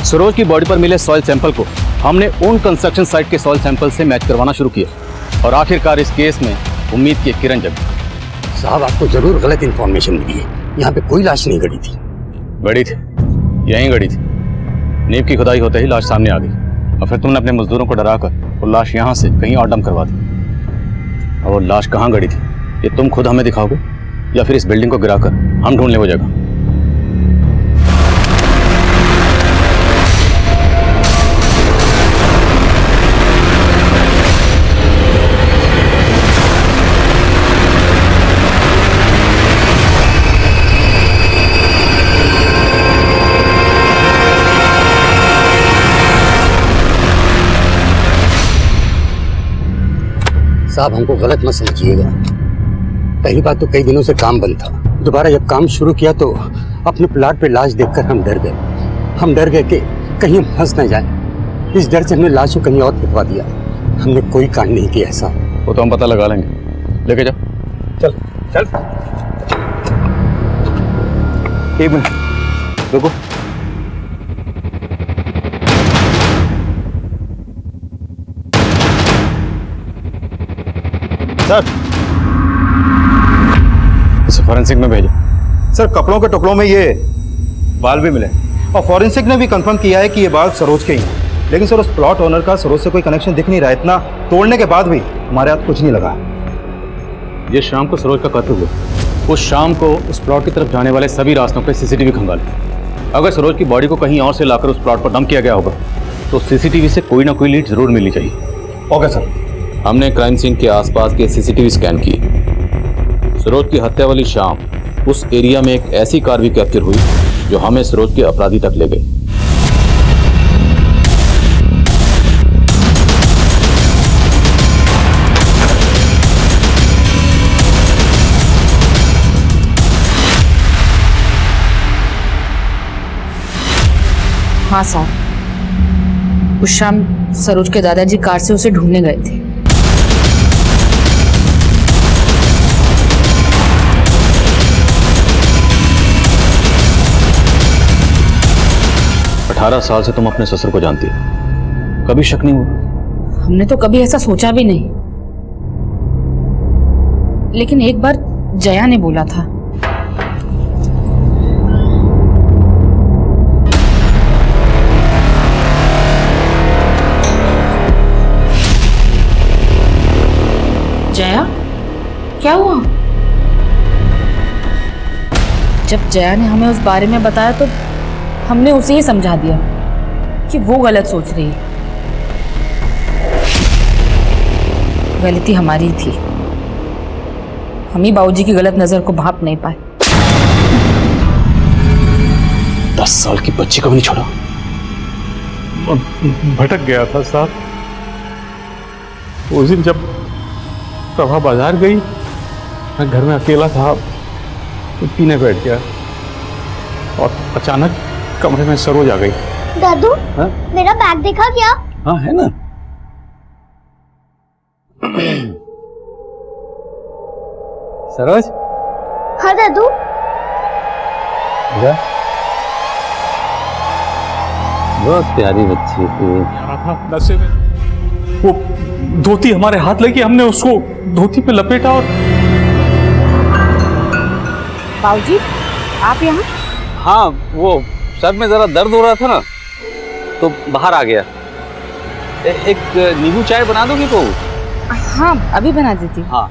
सरोज की बॉडी पर मिले सॉइल सैंपल को हमने उन कंस्ट्रक्शन साइट के सॉइल सैंपल से मैच करवाना शुरू किया, और आखिरकार इस केस में उम्मीद की एक किरण जगी। साहब, आपको जरूर गलत इंफॉर्मेशन मिली है, यहाँ पे कोई लाश नहीं गड़ी थी। गड़ी थी, यहीं गड़ी थी। नींव की खुदाई होते ही लाश सामने आ गई, और फिर तुमने अपने मजदूरों को डराकर वो लाश यहाँ से कहीं और डंप करवा दी। और वो लाश कहाँ गड़ी थी ये तुम खुद हमें दिखाओगे, या फिर इस बिल्डिंग को गिराकर हम ढूंढ लें वो जगह? साहब, हमको गलत मत समझिएगा। पहली बात तो कई दिनों से काम बंद था, दोबारा जब काम शुरू किया तो अपने प्लाट पे लाश देखकर हम डर गए। हम डर गए कि कहीं हम फंस न जाए। इस डर से हमने लाश को कहीं और फेंकवा दिया। हमने कोई कांड नहीं किया ऐसा। वो तो हम पता लगा लेंगे, लेके जाओ। चल चल। एक मिनट रुको। सर, इसे फॉरेंसिक में भेजो। सर कपड़ों के टुकड़ों में ये बाल भी मिले और फॉरेंसिक ने भी कंफर्म किया है कि ये बाल सरोज के ही हैं। लेकिन सर उस प्लॉट ओनर का सरोज से कोई कनेक्शन दिख नहीं रहा। इतना तोड़ने के बाद भी हमारे हाथ कुछ नहीं लगा। ये शाम को सरोज का कत्ल हुआ। उस शाम को उस प्लॉट की तरफ जाने वाले सभी रास्तों पे सीसीटीवी खंगाले। अगर सरोज की बॉडी को कहीं और से लाकर उस प्लॉट पर डंप किया गया होगा तो सीसीटीवी से कोई ना कोई लीड जरूर मिलनी चाहिए। Okay sir. हमने क्राइम सीन के आसपास के सीसीटीवी स्कैन किए। सरोज की हत्या वाली शाम उस एरिया में एक ऐसी कार भी कैप्चर हुई जो हमें सरोज के अपराधी तक ले गई। हाँ साहब, उस शाम सरोज के दादाजी कार से उसे ढूंढने गए थे। अठारह साल से तुम अपने ससुर को जानती हो, कभी शक नहीं हुआ? हमने तो कभी ऐसा सोचा भी नहीं, लेकिन एक बार जया ने बोला था। जया, क्या हुआ? जब जया ने हमें उस बारे में बताया तो हमने उसे ही समझा दिया कि वो गलत सोच रही है। गलती हमारी ही थी, हम ही बाबूजी की गलत नजर को भांप नहीं पाए। 10 साल की बच्ची को भी नहीं छोड़ा। भटक गया था साहब। उस दिन जब प्रभा बाजार गई, मैं घर में अकेला था, तो पीने बैठ गया और अचानक कमरे में सरोज आ गई। दादू, हाँ? मेरा बैग देखा क्या? हाँ है ना। सरोज? हाँ दादू। बहुत प्यारी बच्ची थी। नशे में वो धोती हमारे हाथ लगी, हमने उसको धोती पे लपेटा और बाबूजी, आप यहाँ? हाँ, वो सर में जरा दर्द हो रहा था ना, तो बाहर आ गया। एक नींबू चाय बना दोगी तो? हाँ, अभी बना देती हूँ। हाँ।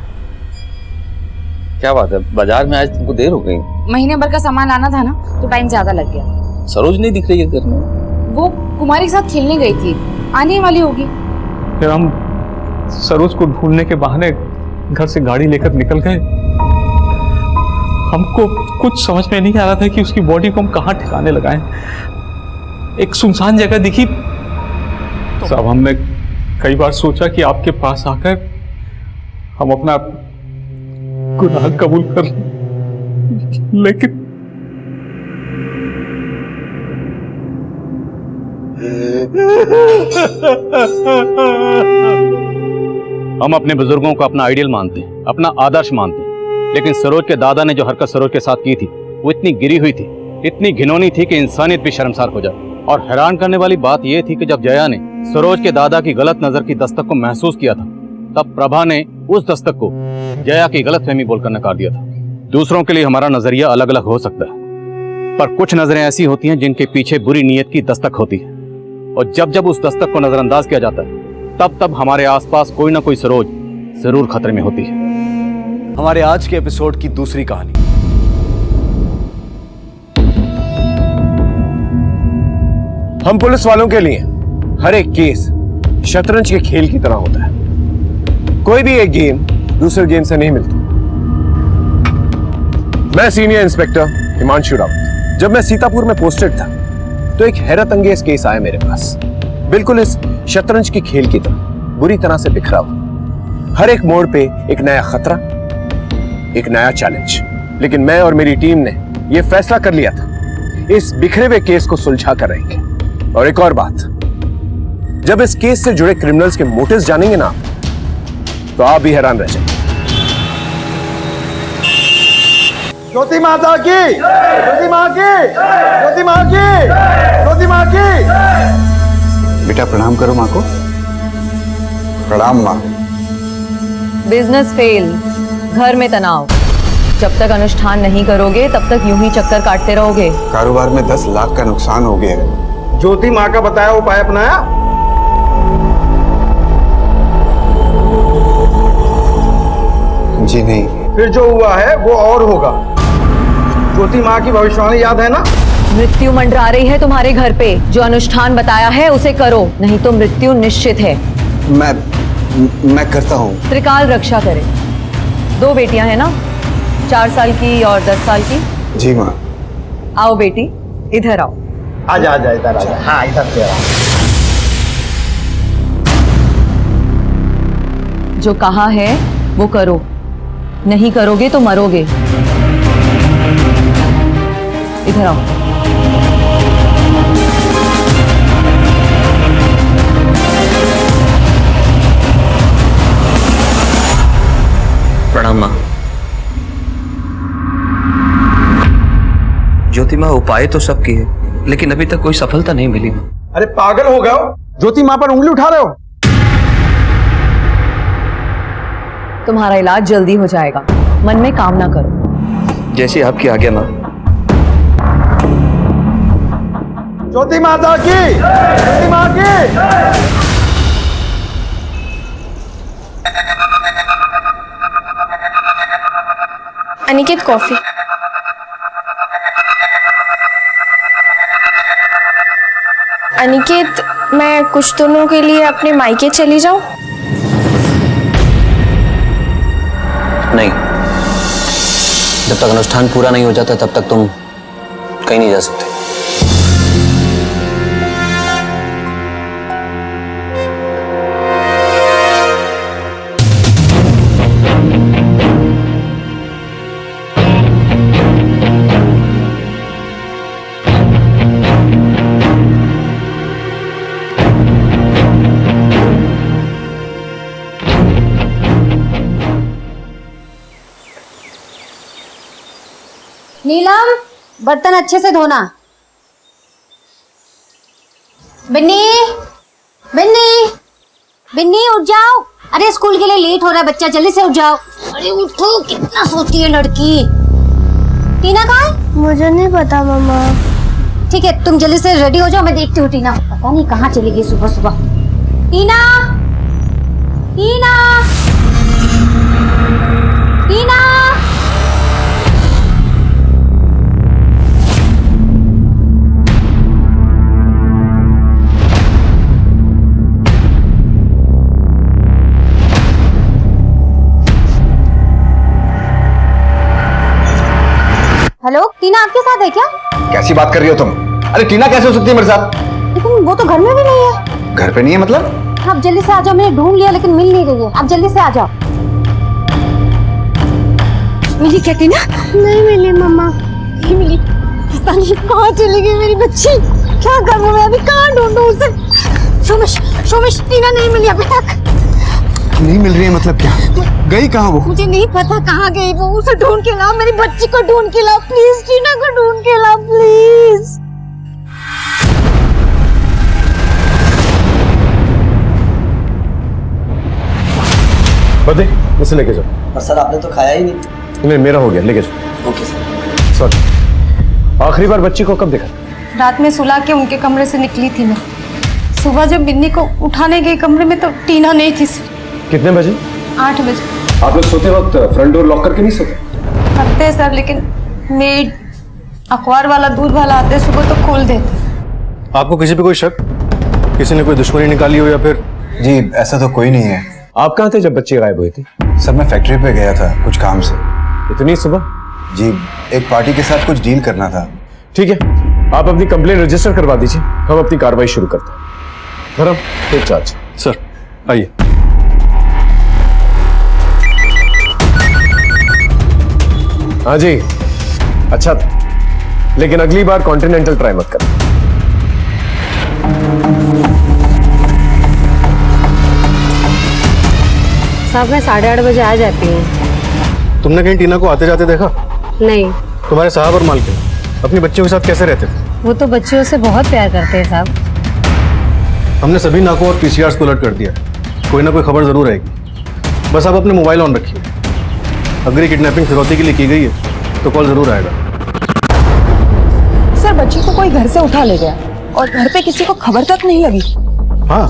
क्या बात है, बाजार में आज तुमको देर हो गई? महीने भर का सामान लाना था ना, तो टाइम ज्यादा लग गया। सरोज नहीं दिख रही है घर में। वो कुमारी के साथ खेलने गई थी, आने वाली होगी। फिर हम सरोज को ढूंढने के बहाने घर से गाड़ी लेकर निकल गए। हमको कुछ समझ में नहीं आ रहा था कि उसकी बॉडी को हम कहाँ ठिकाने लगाएं। एक सुनसान जगह दिखी, साहब हमने कई बार सोचा कि आपके पास आकर हम अपना गुनाह कबूल कर लें, लेकिन हम अपने बुजुर्गों को अपना आइडियल मानते हैं, अपना आदर्श मानते हैं, लेकिन सरोज के दादा ने जो हरकत सरोज के साथ की थी वो इतनी गिरी हुई थी, इतनी घिनौनी थी कि इंसानियत भी शर्मसार हो जाए। और हैरान करने वाली बात यह थी कि जब जया ने सरोज के दादा की गलत नजर की दस्तक को महसूस किया था, तब प्रभा ने उस दस्तक को जया की गलतफहमी बोलकर नकार दिया था। दूसरों के लिए हमारा नजरिया अलग अलग हो सकता है, पर कुछ नजरें ऐसी होती हैं जिनके पीछे बुरी नीयत की दस्तक होती है, और जब जब उस दस्तक को नजरअंदाज किया जाता है तब तब हमारे आसपास कोई ना कोई सरोज जरूर खतरे में होती है। हमारे आज के एपिसोड की दूसरी कहानी। हम पुलिस वालों के लिए हर एक केस शतरंज के खेल की तरह होता है। कोई भी एक गेम दूसरे गेम से नहीं मिलती। मैं सीनियर इंस्पेक्टर हिमांशु रावत। जब मैं सीतापुर में पोस्टेड था तो एक हैरत अंगेज केस आया मेरे पास, बिल्कुल इस शतरंज की खेल की तरह, बुरी तरह से बिखरा हुआ। हर एक मोड़ पे एक नया खतरा, एक नया चैलेंज। लेकिन मैं और मेरी टीम ने यह फैसला कर लिया था, इस बिखरे हुए केस को सुलझा कर रहेंगे। और एक और बात, जब इस केस से जुड़े क्रिमिनल्स के मोटिव्स जानेंगे ना, तो आप भी हैरान रह जाएंगे। ज्योति माता की, ज्योति माँ की, ज्योति माँ की, ज्योति माँ की। बेटा प्रणाम करो माँ को। प्रणाम माँ। बिजनेस फेल, घर में तनाव, जब तक अनुष्ठान नहीं करोगे तब तक यूं ही चक्कर काटते रहोगे। कारोबार में 10 लाख का नुकसान हो गया है। ज्योति माँ का बताया उपाय अपनाया? जी नहीं। फिर जो हुआ है वो और होगा। ज्योति माँ की भविष्यवाणी याद है ना? मृत्यु मंडरा रही है तुम्हारे घर पे, जो अनुष्ठान बताया है उसे करो, नहीं तो मृत्यु निश्चित है। मैं करता हूँ। त्रिकाल रक्षा करे। 2 बेटियां हैं ना, 4 साल की और 10 साल की। जी माँ। आओ बेटी, इधर आओ। आजा आजा इधर आजा। हाँ इधर से आओ। जो कहा है वो करो, नहीं करोगे तो मरोगे। इधर आओ। प्रणाम माँ। ज्योति माँ, उपाय तो सब किए लेकिन अभी तक कोई सफलता नहीं मिली माँ। अरे पागल हो गए हो? ज्योति माँ पर उंगली उठा रहे हो? तुम्हारा इलाज जल्दी हो जाएगा, मन में काम ना करो। जैसी आपकी आज्ञा माँ। ज्योति माता की, ज्योति माँ की। अनिकेत कॉफी। अनिकेत, मैं कुछ दिनों के लिए अपने मायके चली जाऊं? नहीं, जब तक अनुष्ठान पूरा नहीं हो जाता तब तक तुम कहीं नहीं जा सकते। नीलम, बर्तन अच्छे से धोना। बिन्नी, बिन्नी, बिन्नी उठ जाओ। अरे स्कूल के लिए लेट हो रहा है बच्चा, जल्दी से उठ जाओ। अरे उठो, कितना सोती है लड़की। टीना कहाँ है? मुझे नहीं पता मम्मा। ठीक है, तुम जल्दी से रेडी हो जाओ, मैं देखती हूँ। टीना पता नहीं कहाँ चली गई सुबह सुबह। टीना, टीना, टीना। हेलो, टीना आपके साथ है क्या? कैसी बात कर रही हो तुम? अरे टीना कैसे हो सकती है मेरे साथ? लेकिन वो तो घर में भी नहीं है। घर पे नहीं है मतलब? आप जल्दी से आ जाओ, मैंने ढूंढ लिया लेकिन मिल नहीं रही है। आप जल्दी से आ जाओ। मिली क्या टीना? नहीं मिली मम्मा। नहीं मिली, पता नहीं कहाँ चली गई मेरी बच्ची। क्या करूँ मैं अभी, कहाँ ढूंढूं उसे? शोमिश, शोमिश, टीना नहीं मिली अभी तक। नहीं मिल रही है मतलब क्या? गई कहाँ वो? मुझे नहीं पता कहाँ गई वो। उसे ढूंढ के लाओ, मेरी बच्ची को ढूंढ के लाओ प्लीज। टीना को ढूंढ के लाओ प्लीज। बदे मुझसे लेके जाओ। पर सर आपने तो खाया ही नहीं। नहीं, मेरा हो गया, लेके जाओ। Okay sir. सॉरी, आखिरी बार बच्ची को कब देखा? रात में सुला के उनके कमरे से निकली थी मैं। सुबह जब बिन्नी को उठाने गई कमरे में तो टीना नहीं थी। कितने बजे? 8 बजे। आप लोग सोते वक्त फ्रंट डोर लॉक करके नहीं सोते? करते हैं सर, लेकिन मेड, अखबार वाला, दूध वाला आते सुबह तो खोल देते। आपको किसी पे कोई शक? किसी ने कोई दुश्मनी निकाली हो या फिर? जी ऐसा तो कोई नहीं है। आप कहाँ थे जब बच्ची गायब हुई थी? सर मैं फैक्ट्री पे गया था कुछ काम से। इतनी सुबह? जी एक पार्टी के साथ कुछ डील करना था। ठीक है, आप अपनी कंप्लेंट रजिस्टर करवा दीजिए, हम अपनी कार्रवाई शुरू करते हैं। धर्म, टेक चार्ज। सर आइए। हाँ जी, अच्छा था, लेकिन अगली बार कॉन्टिनेंटल ट्राई मत करना। साहब मैं 8:30 बजे आ जाती हूँ। तुमने कहीं टीना को आते जाते देखा? नहीं। तुम्हारे साहब और मालकिन अपनी बच्चियों के साथ कैसे रहते थे? वो तो बच्चियों से बहुत प्यार करते हैं साहब। हमने सभी नाकों और पीसीआर को अलर्ट कर दिया, कोई ना कोई खबर जरूर आएगी। बस आप अपने मोबाइल ऑन रखिए। अगर ये किडनैपिंग फिरौती के लिए की गई है तो कॉल जरूर आएगा। सर बच्ची को कोई घर से उठा ले गया और घर पे किसी को खबर तक नहीं लगी। हाँ,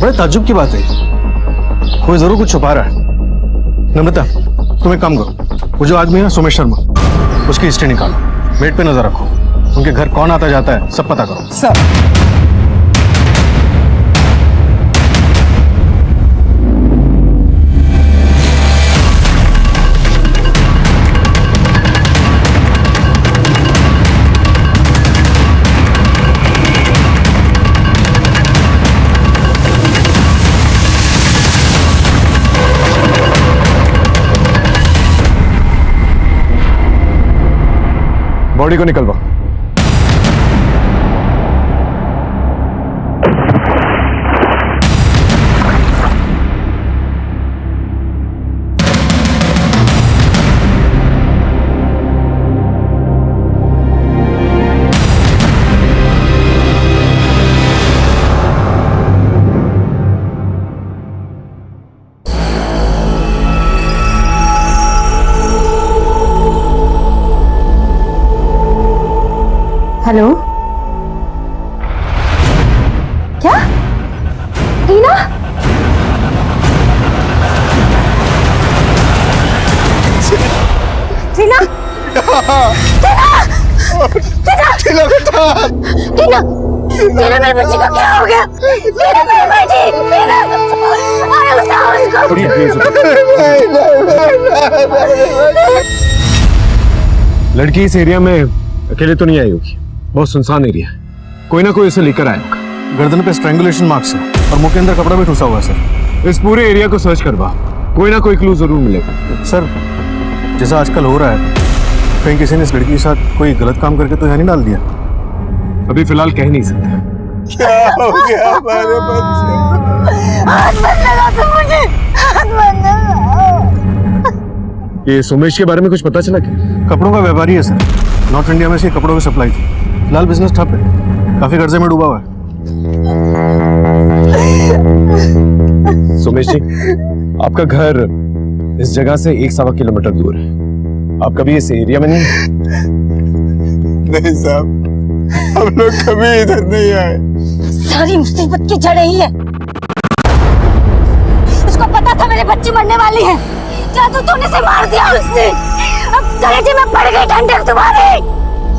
बड़े ताज्जुब की बात है, कोई जरूर कुछ छुपा रहा है। नम्रता, तुम एक काम करो, वो जो आदमी है सोमेश शर्मा, उसकी हिस्ट्री निकालो, बेड पे नजर रखो, उनके घर कौन आता जाता है सब पता करो। सर बॉडी को निकलवा। हेलो, क्या टीना? टीना, टीना, टीना, टीना मेरे बच्चे को क्या हो गया? टीना मेरी बेटी, टीना, अरे बताओ उसको। लड़की इस एरिया में अकेले तो नहीं आई होगी, बहुत सुनसान एरिया है, कोई ना कोई उसे लेकर आया होगा। गर्दन पे स्ट्रैंगुलेशन मार्क्स है और मुंह के अंदर कपड़ा भी ठुसा हुआ है सर। इस पूरे एरिया को सर्च करवा, कोई ना कोई क्लू जरूर मिलेगा। सर, जैसा आजकल हो रहा है, कहीं किसी ने इस लड़की के साथ कोई गलत काम करके तो यहाँ नहीं डाल दिया? अभी फिलहाल कह नहीं सकते। क्या हो गया हमारे बच्चे? हाथ मत लगाओ तुम मुझे, हाथ मत लगाओ। ये सोमेश के बारे में कुछ पता चला क्या? कपड़ों का व्यापारी है सर, नॉर्थ इंडिया में इसके कपड़ों की सप्लाई थी। फिलहाल बिजनेस ठप है, काफी कर्जे में डूबा हुआ है। सोमेश जी, आपका घर इस जगह से 1-1.25 किलोमीटर दूर है, आप कभी इस एरिया में नहीं? नहीं साहब, हम लोग कभी इधर नहीं आए। सारी मुसीबत की जड़ यही है। उसको पता था मेरे बच्ची मरने वाली है, जादू टोने से मार दिया उसने। अब कलेजे में पड़ गई डंडक तुम्हारे।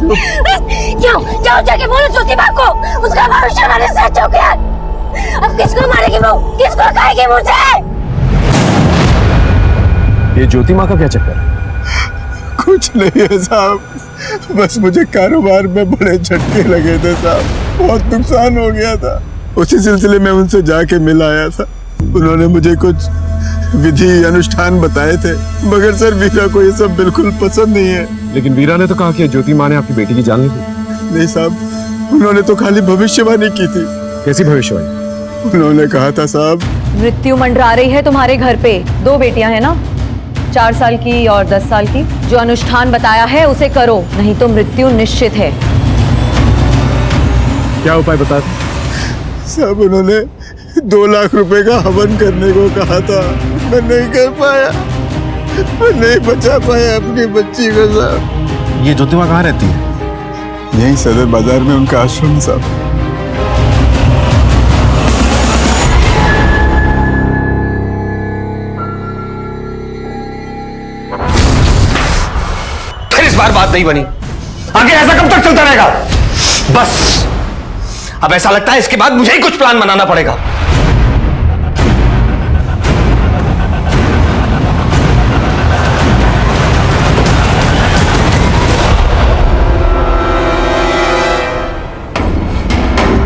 क्यों जाओ जाके बोलो ज्योति माँ को, उसका भविष्य वाले सच हो गया। अब किसको मारेगी वो, किसको खाएगी मुझे? ये ज्योति माँ का क्या चक्कर है? कुछ नहीं है साहब, बस मुझे कारोबार में बड़े झटके लगे थे साहब, बहुत नुकसान हो गया था। उसी सिलसिले में उनसे जाके मिल आया था। उन्होंने मुझे कुछ विधि अनुष्ठान बताए थे, मगर सर वीरा को ये सब बिल्कुल पसंद नहीं है। लेकिन वीरा ने तो कहा कि ज्योति माँ ने आपकी बेटी की जान ली थी। नहीं साहब, उन्होंने तो खाली भविष्यवाणी की थी। कैसी भविष्यवाणी? उन्होंने कहा था साहब, मृत्यु मंडरा रही है तुम्हारे घर पे। 2 बेटियां हैं ना, 4 साल की और 10 साल की। जो अनुष्ठान बताया है उसे करो, नहीं तो मृत्यु निश्चित है। क्या उपाय बता? साहब उन्होंने 2 लाख रुपए का हवन करने को कहा था, मैं नहीं कर पाया, मैं नहीं बचा पाया अपनी बच्ची को साहब। ये ज्योति माँ कहाँ रहती है? यहीं सदर बाजार में उनका आश्रम साहब। फिर इस बार बात नहीं बनी, आगे ऐसा कब तक चलता रहेगा? बस अब ऐसा लगता है इसके बाद मुझे ही कुछ प्लान बनाना पड़ेगा।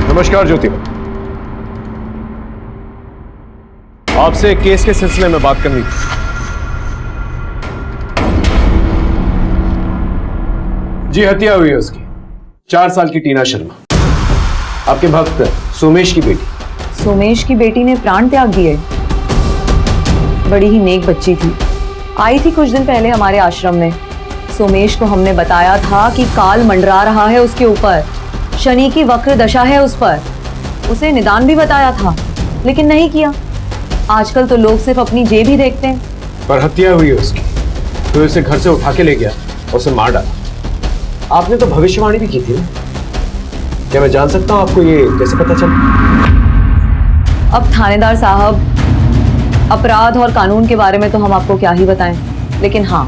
नमस्कार ज्योति, आपसे एक केस के सिलसिले में बात करनी थी। जी, हत्या हुई है उसकी, 4 साल की टीना शर्मा, आपके भक्त सोमेश की बेटी। सोमेश की बेटी ने प्राण त्याग दिए। बड़ी ही नेक बच्ची थी, आई थी कुछ दिन पहले हमारे आश्रम में। सोमेश को हमने बताया था कि काल मंडरा रहा है उसके ऊपर, शनि की वक्र दशा है उस पर। उसे निदान भी बताया था, लेकिन नहीं किया। आजकल तो लोग सिर्फ अपनी जेब ही देखते हैं। पर हत्या हुई है उसकी, तो इसे घर से उठा के ले गया और उसे मार डाला। आपने तो भविष्यवाणी भी की थी ना? क्या मैं जान सकता हूं आपको ये कैसे पता चला? अब थानेदार साहब, अपराध और कानून के बारे में तो हम आपको क्या ही बताएं, लेकिन हाँ,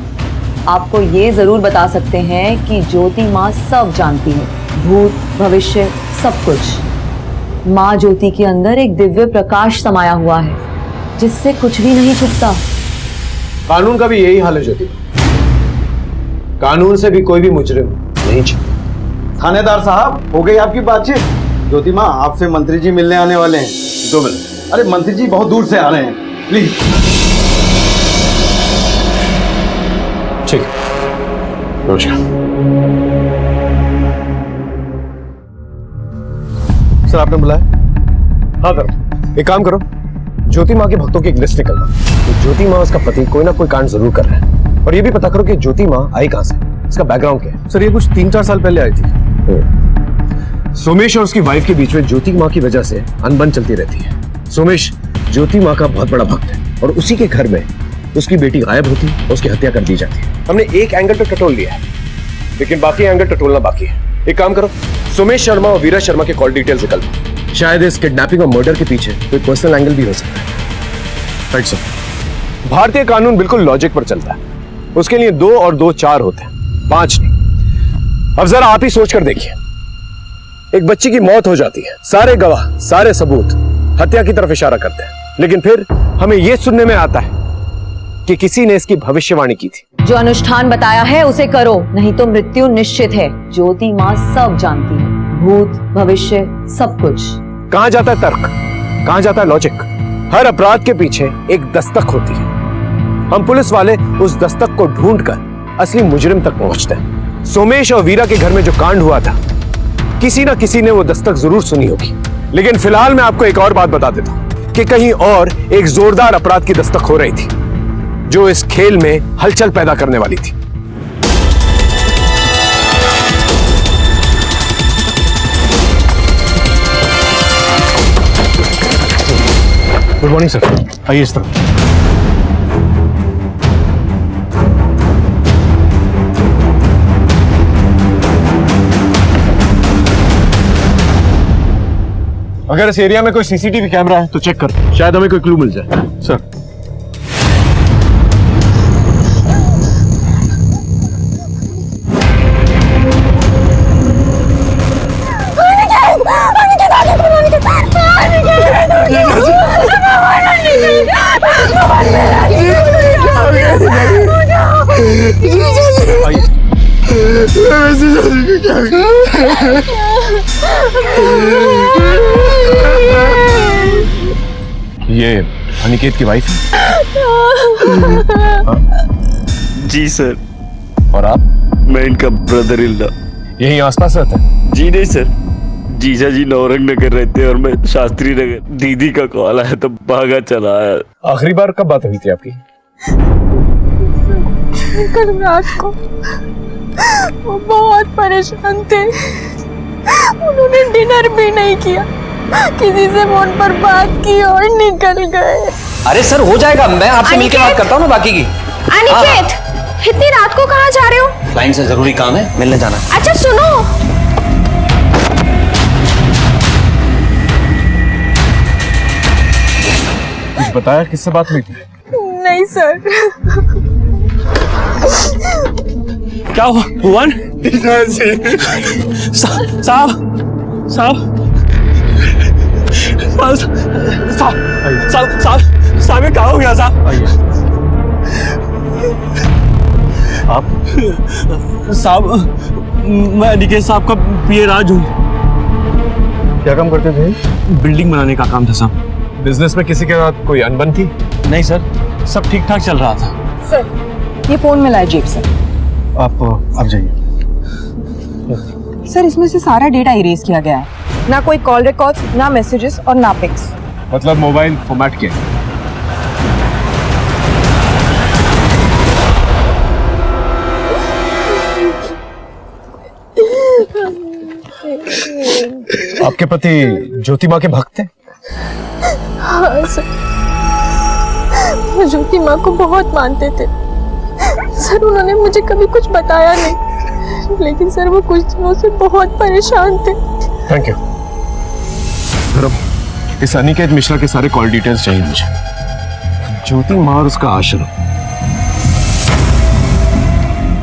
आपको ये जरूर बता सकते हैं कि ज्योति माँ सब जानती है, भूत भविष्य सब कुछ। माँ ज्योति के अंदर एक दिव्य प्रकाश समाया हुआ है जिससे कुछ भी नहीं छुपता। कानून का भी यही हाल है ज्योति। कानून से भी कोई भी मुजरिम नहीं छुपता। थानेदार साहब, हो गई आपकी बातचीत? ज्योति माँ, आपसे मंत्री जी मिलने आने वाले हैं। 2 मिनट। अरे मंत्री जी बहुत दूर से आ रहे हैं, प्लीज। ठीक, नमस्कार। सर आपने बुलाया? हाँ सर। एक काम करो, ज्योति माँ के भक्तों की एक लिस्ट निकलवा। तो ज्योति माँ, उसका पति कोई ना कोई कांड जरूर कर रहा है, और ये भी पता करो कि ज्योति माँ आई कहां से, इसका बैकग्राउंड क्या है। सर ये कुछ 3-4 साल पहले आई थी। सोमेश और उसकी वाइफ के बीच में ज्योति माँ की वजह से अनबन चलती रहती है। सोमेश ज्योति माँ का बहुत बड़ा भक्त है, और उसी के घर में उसकी बेटी गायब होती और उसकी हत्या कर दी जाती है। हमने एक एंगल तो टटोल लिया है, लेकिन बाकी एंगल टटोलना बाकी है। एक काम करो, सुमेश शर्मा और वीरा शर्मा के कॉल डिटेल्स निकालो। शायद इस किडनैपिंग और मर्डर के पीछे कोई पर्सनल एंगल भी हो सकता है। Right sir. भारतीय कानून बिल्कुल लॉजिक पर चलता है। उसके लिए 2 और 2 4 होते हैं, 5 नहीं। अब जरा आप ही सोच कर देखिए, एक बच्ची की मौत हो जाती है, सारे गवाह, सारे सबूत हत्या की तरफ इशारा करते हैं, लेकिन फिर हमें यह सुनने में आता है कि किसी ने इसकी भविष्यवाणी की थी। जो अनुष्ठान बताया है उसे करो, नहीं तो मृत्यु निश्चित है। ज्योति माँ सब जानती है, भूत भविष्य सब कुछ। कहां जाता है तर्क, कहां जाता है लॉजिक? हर अपराध के पीछे एक दस्तक होती है। हम पुलिस वाले उस दस्तक को ढूंढकर असली मुजरिम तक पहुंचते हैं। सोमेश और वीरा के घर में जो कांड हुआ था, किसी ना किसी ने वो दस्तक जरूर सुनी होगी। लेकिन फिलहाल मैं आपको एक और बात बता देता हूं कि कहीं और एक जोरदार अपराध की दस्तक हो रही थी, जो इस खेल में हलचल पैदा करने वाली थी। गुड मॉर्निंग सर, आइए इस तरफ। अगर इस एरिया में कोई सीसीटीवी कैमरा है तो चेक कर, शायद हमें कोई क्लू मिल जाए। सर ये अनिकेत की वाइफ जी सर। और आप? मैं इनका ब्रदर इन लॉ। यहीं आसपास रहता है? जी नहीं सर, जीजा जी नौरंग नगर रहते हैं और मैं शास्त्री नगर। दीदी का कॉल आया तो भागा चला आया। आखिरी बार कब बात हुई थी आपकी? कल रात को। वो बहुत परेशान थे, उन्होंने डिनर भी नहीं किया, किसी से फोन पर बात की और निकल गए। अरे सर हो जाएगा, मैं आपसे मिलकर बात करता हूँ ना बाकी की। अनिकेत, इतनी रात को कहाँ जा रहे हो? क्लाइंट से जरूरी काम है, मिलने जाना। अच्छा सुनो, कुछ बताया किससे बात हुई थी? नहीं सर। क्या हुआ भुवन? साहब साहब साहब क्या हो गया साहब? आप? साहब मैं अनिकेत साहब का पीए राज हूँ। क्या काम करते थे? बिल्डिंग बनाने का काम था साहब। बिजनेस में किसी के साथ कोई अनबन थी? नहीं सर, सब ठीक ठाक चल रहा था। सर ये फोन में लाए जेब से। आप जाइए। सर इसमें से सारा डेटा इरेज किया गया है, ना कोई कॉल रिकॉर्ड्स, ना मैसेजेस और ना पिक्स। मतलब मोबाइल फॉर्मेट किया? आपके पति ज्योति माँ के भक्त थे? हाँ सर, वो ज्योति माँ को बहुत मानते थे। सर उन्होंने मुझे कभी कुछ बताया नहीं, लेकिन सर वो कुछ दिनों से बहुत परेशान थे। Thank you. इस अनिकेत मिश्रा के सारे कॉल डिटेल्स चाहिए मुझे। ज्योति माँ और उसका आश्रम,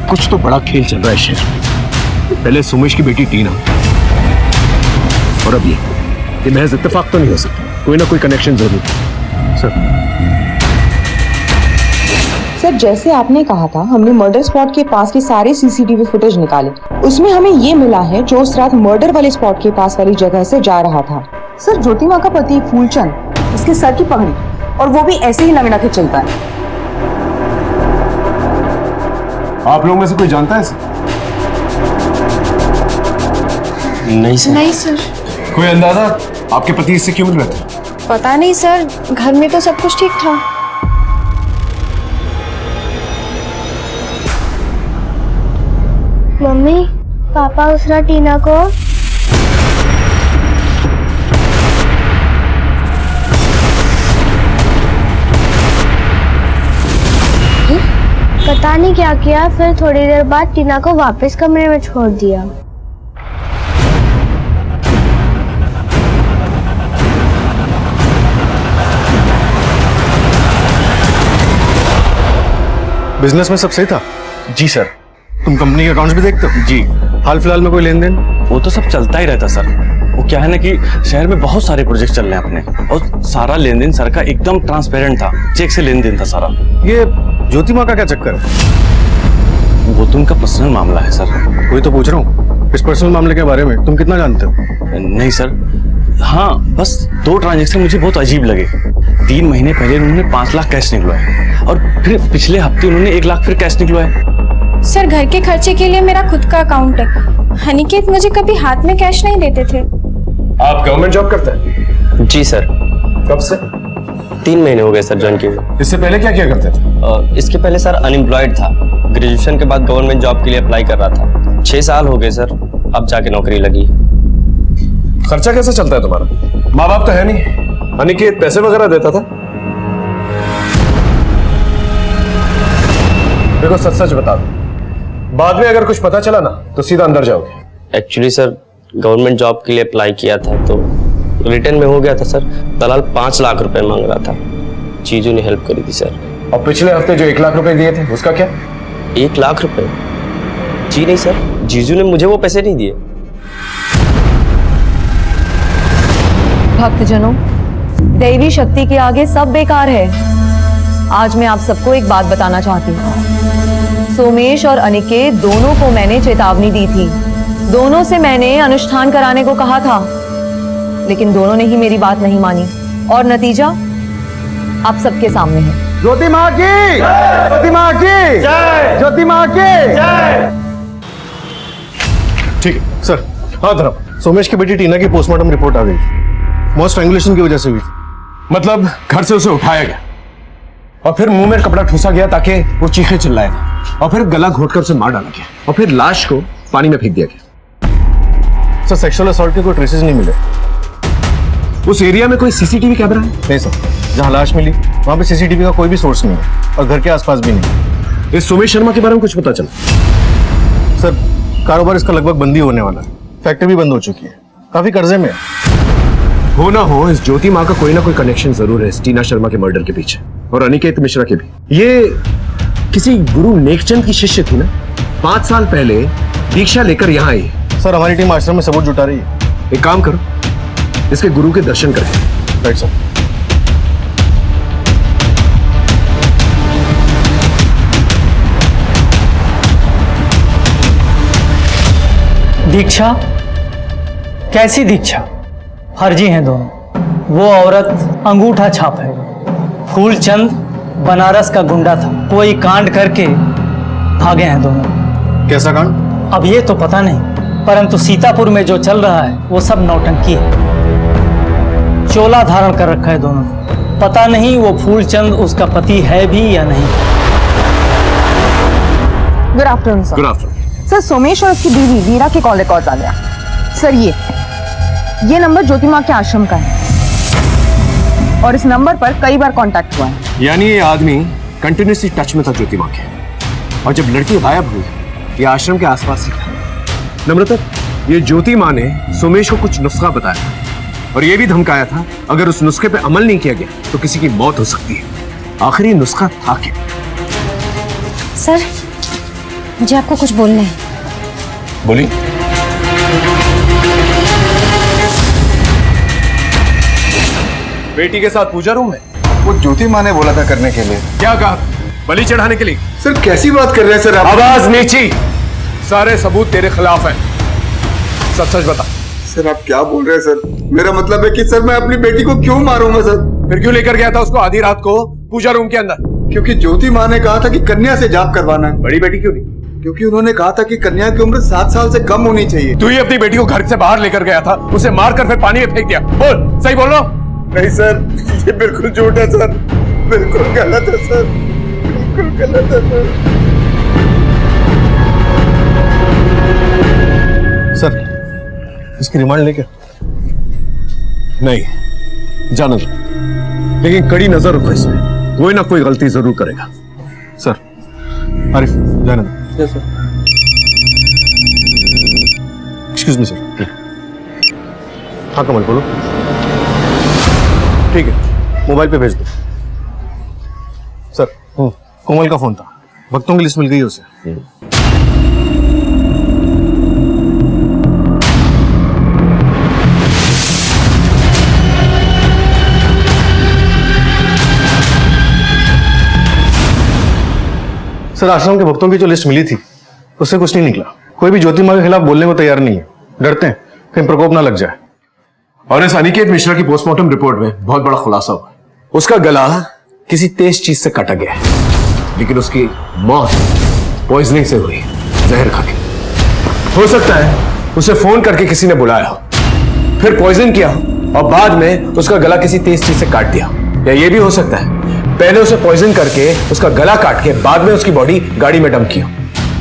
कुछ तो बड़ा खेल चल रहा है शहर में। पहले सुमेश की बेटी टीना, और अब ये महज इत्तेफाक तो नहीं हो सकता, कोई ना कोई कनेक्शन जरूर। सर जैसे आपने कहा था, हमने मर्डर स्पॉट के पास के सारे सीसीटीवी फुटेज निकाले। उसमें हमें ये मिला है जो उस रात मर्डर वाले स्पॉट के पास वाली जगह से जा रहा था। सर ज्योति माँ का पति फूलचंद, उसके सर की पगड़ी, और वो भी ऐसे ही लंगड़ा के चलता है। आप लोगों में से कोई जानता है इसे? नहीं सर। नहीं सर। कोई अंदाजा आपके पति इससे क्यों मिल रहे थे? पता नहीं सर, घर में तो सब कुछ ठीक था। मम्मी, पापा उस रात टीना को पता नहीं क्या किया, फिर थोड़ी देर बाद टीना को वापस कमरे में छोड़ दिया। बिजनेस में सब सही था? जी सर। तुम कंपनी के अकाउंट्स भी देखते हो? जी। हाल फिलहाल में कोई लेन देन? वो तो सब चलता ही रहता सर। वो क्या है ना कि शहर में बहुत सारे प्रोजेक्ट चल रहे हैं अपने, और सारा लेन देन सर का एकदम ट्रांसपेरेंट था, चेक से लेन देन था सारा। ये ज्योति माँ का क्या चक्कर है? वो तो उनका पर्सनल मामला है सर। वही तो पूछ रहा हूँ, इस पर्सनल मामले के बारे में तुम कितना जानते हो? नहीं सर, हाँ बस 2 ट्रांजेक्शन मुझे बहुत अजीब लगे। 3 महीने पहले उन्होंने 5 लाख कैश निकलवाए, और फिर पिछले हफ्ते उन्होंने 1 लाख फिर कैश निकलवाए। सर घर के खर्चे के लिए मेरा खुद का अकाउंट है। अनिकेत मुझे कभी हाथ में कैश नहीं देते थे। आप गवर्नमेंट जॉब करते हैं? जी सर। कब से? 3 महीने हो गए सर ज्वाइन किए। इससे पहले क्या किया करते थे? इसके पहले सर अनएम्प्लॉयड था। ग्रेजुएशन के बाद गवर्नमेंट जॉब के लिए अप्लाई कर रहा था। 6 साल हो गए सर, अब जाके नौकरी लगी। खर्चा कैसे चलता है तुम्हारा? माँ बाप तो है नहीं, अनिकेत पैसे वगैरह देता था? देखो सच सच बता दो, बाद में अगर कुछ पता चला ना तो सीधा अंदर जाओगे। एक्चुअली सर गवर्नमेंट जॉब के लिए अप्लाई किया था तो रिटर्न में हो गया था सर। दलाल 5 लाख रुपए मांग रहा था, चीजों ने हेल्प करी थी सर। और पिछले हफ्ते जो 1 लाख रुपए दिए थे उसका क्या? 1 लाख रुपए? जी नहीं सर, जीजू ने मुझे वो पैसे नहीं दिए। भक्तजनों, दैवी शक्ति के आगे सब बेकार है। आज मैं आप सबको एक बात बताना चाहती हूँ। सोमेश और अनिकेत दोनों को मैंने चेतावनी दी थी, दोनों से मैंने अनुष्ठान कराने को कहा था, लेकिन दोनों ने ही मेरी बात नहीं मानी, और नतीजा आप सबके सामने है। ज्योति माँ की, ज्योति माँ की, ज्योति माँ की। ठीक है सर। हाँ धर्म, सोमेश की बेटी टीना की पोस्टमार्टम रिपोर्ट आ गई। मौत स्ट्रैंगुलेशन की वजह से हुई थी। मतलब घर से उसे उठाया गया और फिर मुंह में कपड़ा ठूसा गया ताकि वो चीखे चिल्लाए, और फिर गला घोटकर उसे मार डाला गया, और फिर लाश को पानी में फेंक दिया गया। सर सेक्सुअल असॉल्ट के कोई ट्रेसेस नहीं मिले। उस एरिया में कोई सीसीटीवी कैमरा है? नहीं सर, जहाँ लाश मिली वहां पे सीसीटीवी का कोई भी सोर्स नहीं है, और घर के आसपास भी नहीं। इस सोमेश शर्मा के बारे में कुछ पता चला? सर कारोबार इसका लगभग बंद ही होने वाला है, फैक्ट्री भी बंद हो चुकी है, काफी कर्जे में है। हो ना हो, इस ज्योति माँ का कोई ना कोई कनेक्शन जरूर है इस टीना शर्मा के मर्डर के पीछे, और अनिकेत मिश्रा के भी। ये किसी गुरु नेकचंद की शिष्य थी ना, 5 साल पहले दीक्षा लेकर यहाँ आई। सर हमारी टीम आश्रम में सबूत जुटा रही है। एक काम करो, इसके गुरु के दर्शन करके। Right sir. दीक्षा? कैसी दीक्षा? फर्जी हैं दोनों। वो औरत अंगूठा छाप है, फूलचंद बनारस का गुंडा था, कोई कांड करके भागे हैं दोनों। कैसा कांड? अब ये तो पता नहीं, परंतु सीतापुर में जो चल रहा है वो सब नौटंकी है। चोला धारण कर रखा है दोनों, पता नहीं वो फूलचंद उसका पति है भी या नहीं। Good afternoon sir. Good afternoon sir, Somesh और उसकी बीवी वीरा के कॉल रिकॉर्ड आ गया। सर ये नंबर ज्योति माँ के आश्रम का है, और इस नंबर पर कई बार कांटेक्ट हुआ है। यानी ये आदमी कंटिन्यूसली टच में था ज्योति माँ के। और जब लड़की गायब हुई ये आश्रम के आसपास ही था। नम्रता, ये ज्योति माँ ने सोमेश को कुछ नुस्खा बताया और ये भी धमकाया था अगर उस नुस्खे पे अमल नहीं किया गया तो किसी की मौत हो सकती है। आखिर ये नुस्खा था क्या? सर, मुझे आपको कुछ बोलना है। बोली। बेटी के साथ पूजा रूम में? वो ज्योति माँ ने बोला था करने के लिए। क्या कहा? बलि चढ़ाने के लिए? सर कैसी बात कर रहे हैं सर आप? आवाज नीची। सारे सबूत तेरे खिलाफ हैं। सच सच बता। सर आप क्या बोल रहे हैं सर? मेरा मतलब है कि सर मैं अपनी बेटी को क्यों मारूंगा सर? फिर क्यों लेकर गया था उसको आधी रात को पूजा रूम के अंदर? क्योंकि ज्योति माँ ने कहा था कि कन्या से जाप करवाना है। बड़ी बेटी क्यों नहीं? क्योंकि उन्होंने कहा था कि कन्या की उम्र 7 साल से कम होनी चाहिए। तू ही अपनी बेटी को घर से बाहर लेकर गया था, उसे मारकर फिर पानी में फेंक दिया। बोल, सही बोल रहा हूं? नहीं सर, ये बिल्कुल झूठ है सर, बिल्कुल गलत है सर, बिल्कुल गलत है सर। सर, इसकी रिमांड लेके? नहीं, जाना दो, लेकिन कड़ी नजर रखो इसमें, कोई ना कोई गलती जरूर करेगा। सर, आरिफ जाना दो। Yes sir. Excuse me sir. हाँ कमल बोलो। ठीक है, मोबाइल पे भेज दो। सर, कोमल का फोन था, भक्तों की लिस्ट मिल गई है उसे। सर, आश्रम के भक्तों की जो लिस्ट मिली थी उससे कुछ नहीं निकला। कोई भी ज्योति माँ के खिलाफ बोलने को तैयार नहीं है, डरते हैं कहीं प्रकोप ना लग जाए। और इस अनिकेत मिश्रा की पोस्टमार्टम रिपोर्ट में बहुत बड़ा खुलासा हुआ। उसका गला किसी तेज चीज से काटा गया है, लेकिन उसकी मौत पॉइजनिंग से हुई, जहर खा के। हो सकता है उसे फोन करके किसी ने बुलाया हो, फिर पॉइजन किया और बाद में उसका गला किसी तेज चीज से काट दिया। या ये भी हो सकता है पहले उसे पॉइजन करके उसका गला काट के बाद में उसकी बॉडी गाड़ी में डंप किया।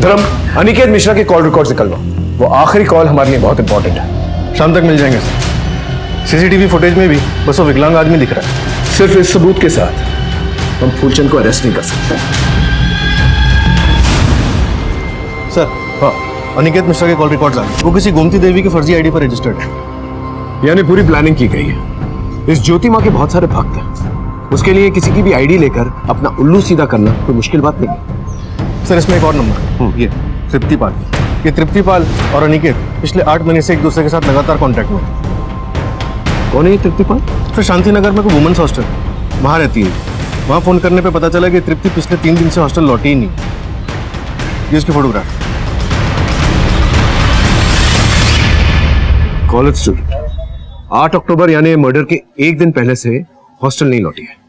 धर्म, अनिकेत मिश्रा के कॉल रिकॉर्ड निकलवाओ, वो आखिरी कॉल हमारे लिए बहुत इंपॉर्टेंट है। शाम तक मिल जाएंगे सर। सीसीटीवी फुटेज में भी बस वो विकलांग आदमी दिख रहा है। सिर्फ इस सबूत के साथ हम फूलचंद को अरेस्ट नहीं कर सकते। सर, हाँ, अनिकेत मिश्रा के कॉल रिकॉर्ड्स आ गए। वो किसी गोमती देवी की फर्जी आईडी पर रजिस्टर्ड है। यानी पूरी प्लानिंग की गई है। इस ज्योति माँ के बहुत सारे भक्त हैं, उसके लिए किसी की भी आईडी लेकर अपना उल्लू सीधा करना कोई मुश्किल बात नहीं है। सर, इसमें एक और नंबर, ये तृप्तिपाल। ये तृप्तिपाल और अनिकेत पिछले 8 महीने से एक दूसरे के साथ लगातार कांटेक्ट में। कौन है ये तृप्तिपाल? फिर शांति नगर में कोई वुमेन्स हॉस्टल, वहां रहती है। वहां फोन करने पे पता चला कि तृप्ति पिछले 3 दिन से हॉस्टल लौटी ही नहीं। ये उसकी फोटोग्राफ। कॉलेज स्टूडेंट, 8 अक्टूबर यानी मर्डर के एक दिन पहले से हॉस्टल नहीं लौटी है।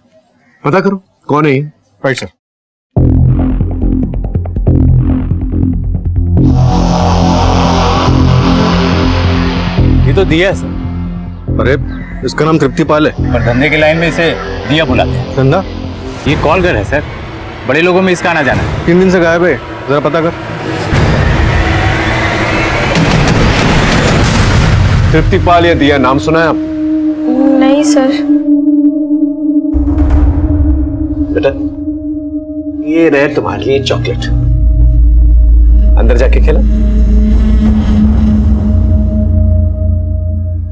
पता करो कौन है ये। Right sir. ये तो दिया है सर। अरे इसका नाम तृप्तिपाल है, पर धंधे की लाइन में इसे दिया बुलाते हैं। धंधा? ये कॉल घर है सर, बड़े लोगों में इसका आना जाना है। 3 दिन से गायब है, जरा पता कर। तृप्तिपाल या दिया नाम सुना है आप? नहीं सर। बेटा, ये रहे तुम्हारे लिए चॉकलेट, अंदर जाके खेला।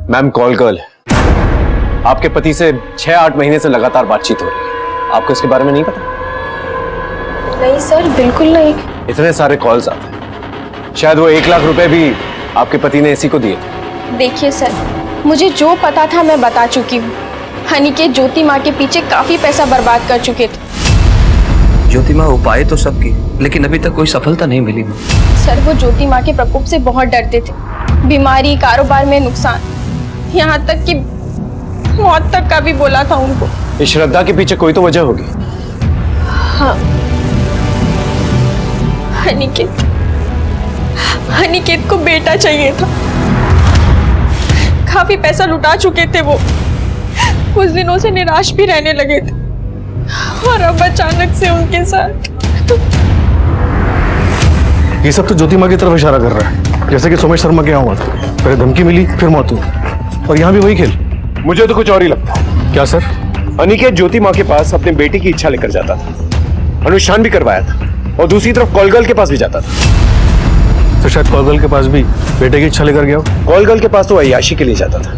मैम, कॉल गर्ल है। आपके पति से 6-8 महीने से लगातार बातचीत हो रही है, आपको इसके बारे में नहीं पता? नहीं सर, बिल्कुल नहीं। इतने सारे कॉल्स आते हैं, शायद वो 1 लाख रुपए भी आपके पति ने इसी को दिए थे। देखिए सर, मुझे जो पता था मैं बता चुकी हूँ। अनिकेत ज्योति माँ के पीछे काफी पैसा बर्बाद कर चुके थे। ज्योति माँ उपाय तो सब की, लेकिन अभी तक कोई सफलता नहीं मिली। सर, वो ज्योति माँ के प्रकोप से बहुत डरते थे। बीमारी, कारोबार में नुकसान, यहाँ तक कि मौत तक का भी बोला था उनको। इस श्रद्धा के पीछे कोई तो वजह होगी। हाँ, अनिकेत को बेटा चाहिए था। काफी पैसा लुटा चुके थे वो, कुछ दिनों से निराश भी रहने लगे थे, और अब अचानक से उनके साथ। ये सब तो ज्योति माँ की तरफ इशारा कर रहा है, जैसे कि सोमेश शर्मा के यहाँ हुआ था। पहले धमकी मिली, फिर मौत हुई, और यहाँ भी वही खेल। मुझे तो कुछ और ही लगता है। क्या सर? अनिकेत ज्योति माँ के पास अपने बेटे की इच्छा लेकर जाता था, अनुष्ठान भी करवाया था, और दूसरी तरफ कॉलगर्ल के पास भी जाता था। तो शायद कॉलगर्ल के पास भी बेटे की इच्छा लेकर गया हो। कॉलगर्ल के पास तो अय्याशी के लिए जाता था।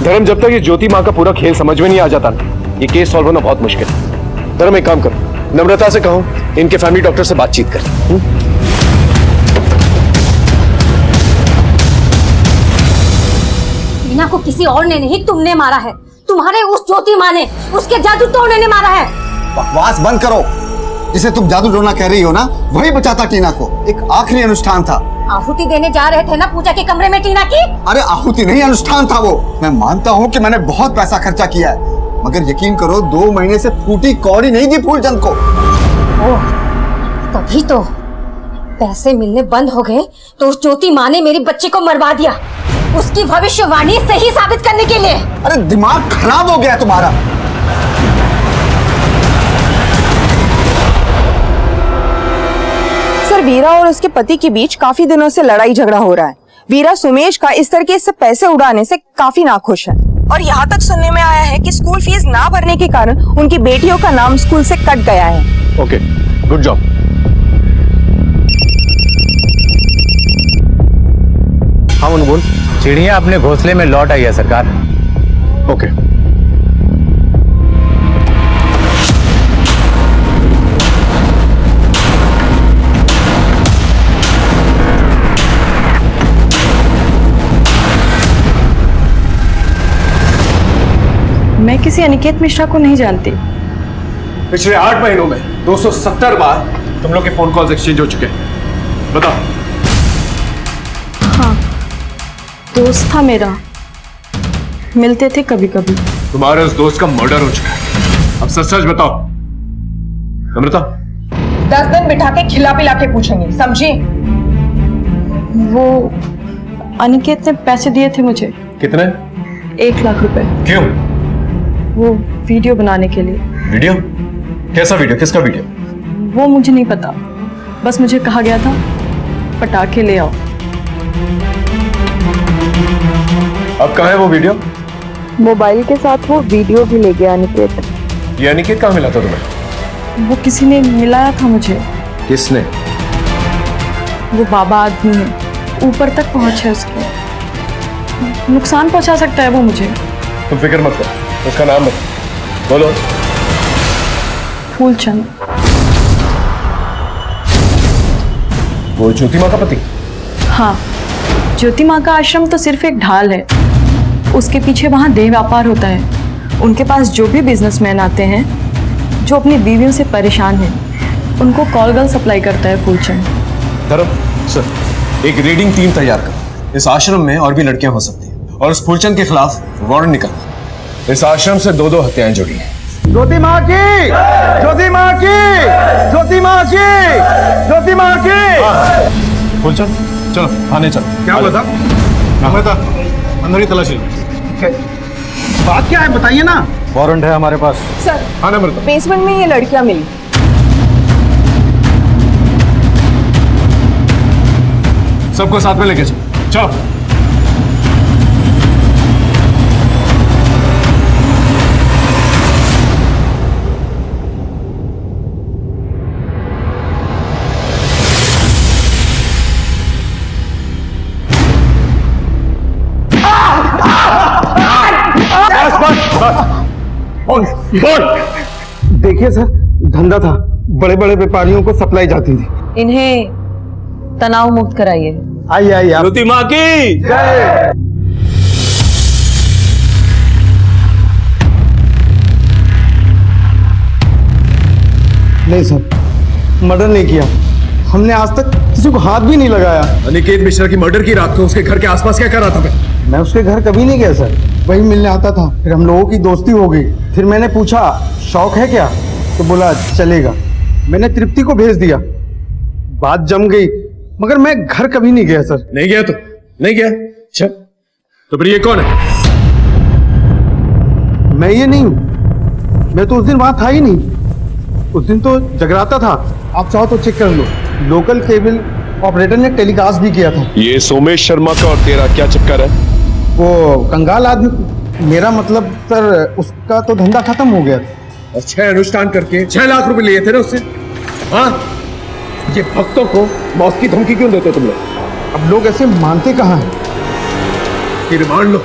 धर्म, जब तक ये ज्योति माँ का पूरा खेल समझ में नहीं आ जाता ना, ये केस सॉल्व होना बहुत मुश्किल है। धर्म, एक काम करो, नम्रता से कहो इनके फैमिली डॉक्टर से बातचीत कर। टीना को किसी और ने नहीं, तुमने मारा है। तुम्हारे उस ज्योति माँ ने, उसके जादू टोने ने मारा है। बकवास बंद करो। जिसे तुम जादू टोना कह रही हो ना, वही बचाता टीना को। एक आखिरी अनुष्ठान था। आहुति देने जा रहे थे ना पूजा के कमरे में टीना की। अरे आहुति नहीं, अनुष्ठान था वो। मैं मानता हूँ कि मैंने बहुत पैसा खर्चा किया है, मगर यकीन करो 2 महीने से फूटी कौड़ी नहीं दी फूलचंद को। ओह, तभी तो पैसे मिलने बंद हो गए तो उस ज्योति माँ ने मेरे बच्चे को मरवा दिया, उसकी भविष्यवाणी सही साबित करने के लिए। अरे दिमाग खराब हो गया तुम्हारा। सर, वीरा और उसके पति के बीच काफी दिनों से लड़ाई झगड़ा हो रहा है। वीरा सुमेश का इस तरीके से पैसे उड़ाने से काफी नाखुश है और यहाँ तक सुनने में आया है कि स्कूल फीस ना भरने के कारण उनकी बेटियों का नाम स्कूल से कट गया है। Okay, good job. हाँ मुनमुन, चिड़िया अपने घोंसले में लौट आई है सरकार। ओके। मैं किसी अनिकेत मिश्रा को नहीं जानती। पिछले 8 महीनों में 270 बार तुम लोग के फोन कॉल्स एक्सचेंज हो चुके हैं। बताओ। हाँ, दोस्त था मेरा, मिलते थे कभी कभी। तुम्हारे उस दोस्त का मर्डर हो चुका है। अब सच सच बताओ। नम्रता, 10 दिन बिठा के खिला पिला के पूछेंगे, समझी? वो अनिकेत ने पैसे दिए थे मुझे। कितने? 1 लाख रुपए। क्यों? वो वीडियो बनाने के लिए। वीडियो? कैसा वीडियो? किसका वीडियो? वो मुझे नहीं पता, बस मुझे कहा गया था पटाखे ले आओ। अब कहाँ है वो वीडियो? मोबाइल के साथ वो वीडियो भी ले गया अनिकेत। ये अनिकेत कहाँ मिला था तुम्हें? वो किसी ने मिलाया था मुझे। किसने? वो बाबा आदमी है, ऊपर तक पहुंच है उसके, नुकसान पहुंचा सकता है वो मुझे। तुम फिक्र मत करो, उसका नाम बता। बोलो। फूलचंद। वो ज्योति माँ का पति? हाँ, ज्योति माँ का आश्रम तो सिर्फ एक ढाल है, उसके पीछे वहाँ देह व्यापार होता है। उनके पास जो भी बिजनेसमैन आते हैं जो अपनी बीवियों से परेशान हैं, उनको कॉल गर्ल सप्लाई करता है फूलचंद। धर्म सर, एक रीडिंग टीम तैयार करो। इस आश्रम में और भी लड़कियां हो सकती हैं और उस फूलचंद के खिलाफ वारंट निकल। इस आश्रम से 2 हत्याएं जुड़ी हैं। ज्योति माँ की, ज्योति माँ की, ज्योति माँ की, ज्योति माँ की। फूलचंद, चलो थाने चलो। क्या बता? बता, अंदर ही तलाशी लो। बात क्या है बताइए ना। वारंट है हमारे पास। सर, हाँ नम्रता, बेसमेंट में ये लड़कियां मिली। सबको साथ में लेके चलो। चलो। देखिए सर, धंधा था, बड़े बड़े व्यापारियों को सप्लाई जाती थी। इन्हें तनाव मुक्त कराइए। आइए आइए। ज्योति माँ की जय। नहीं सर, मर्डर नहीं किया हमने, आज तक किसी को हाथ भी नहीं लगाया। अनिकेत मिश्रा की मर्डर की रात को उसके घर के आसपास क्या कर रहा था? मैं उसके घर कभी नहीं गया सर, वही मिलने आता था। फिर हम लोगों की दोस्ती हो गई। फिर मैंने पूछा शौक है क्या, तो बोला चलेगा। मैंने तृप्ति को भेज दिया, बात जम गई, मगर मैं घर कभी नहीं गया सर। नहीं गया तो नहीं गया। अच्छा, तो फिर ये कौन है? मैं ये नहीं हूं, मैं तो उस दिन वहां था ही नहीं। उस दिन तो जगराता था, आप चाहो तो चेक कर लो। लोकल केबल ऑपरेटर ने टेलीकास्ट भी किया था। ये सोमेश शर्मा का और तेरा क्या चक्कर है? वो कंगाल आदमी, मेरा मतलब सर उसका तो धंधा खत्म हो गया था। और 6 अनुष्ठान करके 6 लाख रुपए लिए थे ना उससे। हाँ, ये भक्तों को मौत की धमकी क्यों देते तुम लोग? अब लोग ऐसे मानते कहाँ हैं? कि रिमांड लो।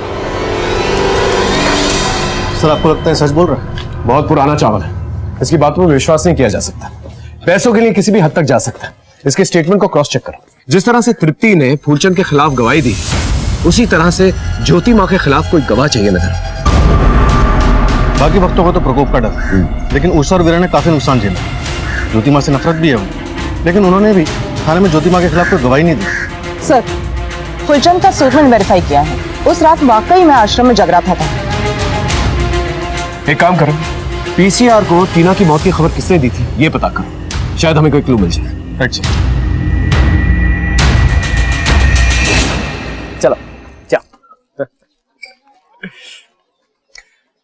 सर आपको लगता है सच बोल रहा है? बहुत पुराना चावल है, इसकी बातों पर विश्वास नहीं किया जा सकता। पैसों के लिए किसी भी हद तक जा सकता है। इसके स्टेटमेंट को क्रॉस चेक करो। जिस तरह से तृप्ति ने फूलचंद के खिलाफ गवाही दी, उसी तरह से ज्योति माँ के खिलाफ कोई गवाह चाहिए नजर। बाकी भक्तों को तो प्रकोप का डर, लेकिन उषा और वीरा ने काफी नुकसान झेला। ज्योति माँ से नफरत भी है वो, लेकिन उन्होंने भी थाने में ज्योति माँ के खिलाफ कोई गवाही नहीं दी। सर, फुलचंद का स्टेटमेंट वेरीफाई किया है। उस रात वाकई में आश्रम में जगराता था। एक काम करो, पीसीआर को टीना की मौत की खबर किसने दी थी ये पता करो, शायद हमें कोई क्लू मिल जाए। Right sir. चलो जाओ।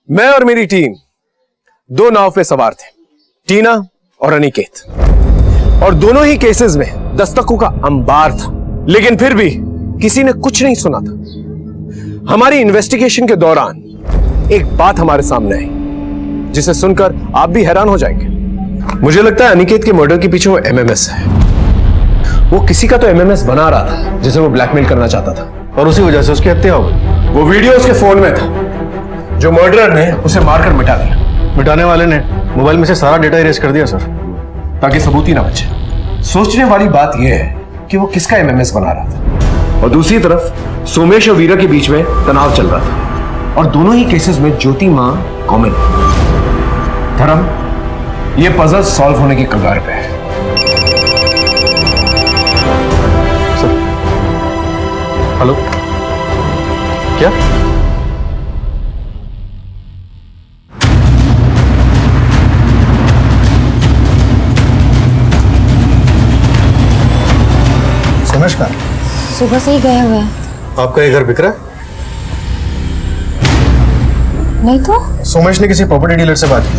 मैं और मेरी टीम दो नाव पे सवार थे, टीना और अनिकेत, और दोनों ही केसेस में दस्तकों का अंबार था, लेकिन फिर भी किसी ने कुछ नहीं सुना था। हमारी इन्वेस्टिगेशन के दौरान एक बात हमारे सामने आई जिसे सुनकर आप भी हैरान हो जाएंगे। मुझे लगता है अनिकेत के मर्डर के पीछे वो एमएमएस है। वो किसी का तो एमएमएस बना रहा था जिसे वो ब्लैकमेल करना चाहता था, और उसी वजह से उसकी हत्या हो गई। वो वीडियो उसके फोन में था जो मर्डरर ने उसे मारकर मिटा दिया। मिटाने वाले ने मोबाइल में से सारा डेटा इरेज कर दिया सर, ताकि सबूत ही ना बचे। सोचने वाली बात यह है कि वो किसका एमएमएस बना रहा था, और दूसरी तरफ सोमेश और वीरा के बीच में तनाव चल रहा था, और दोनों ही केसेस में ज्योति मां कॉमन है। धर्म, ये पजल सॉल्व होने की कगार पे है। हेलो, क्या? सोमेश कहाँ? सुबह से ही गए हुए हैं। आपका ये घर बिक रहा है? नहीं तो सोमेश ने किसी प्रॉपर्टी डीलर से बात की,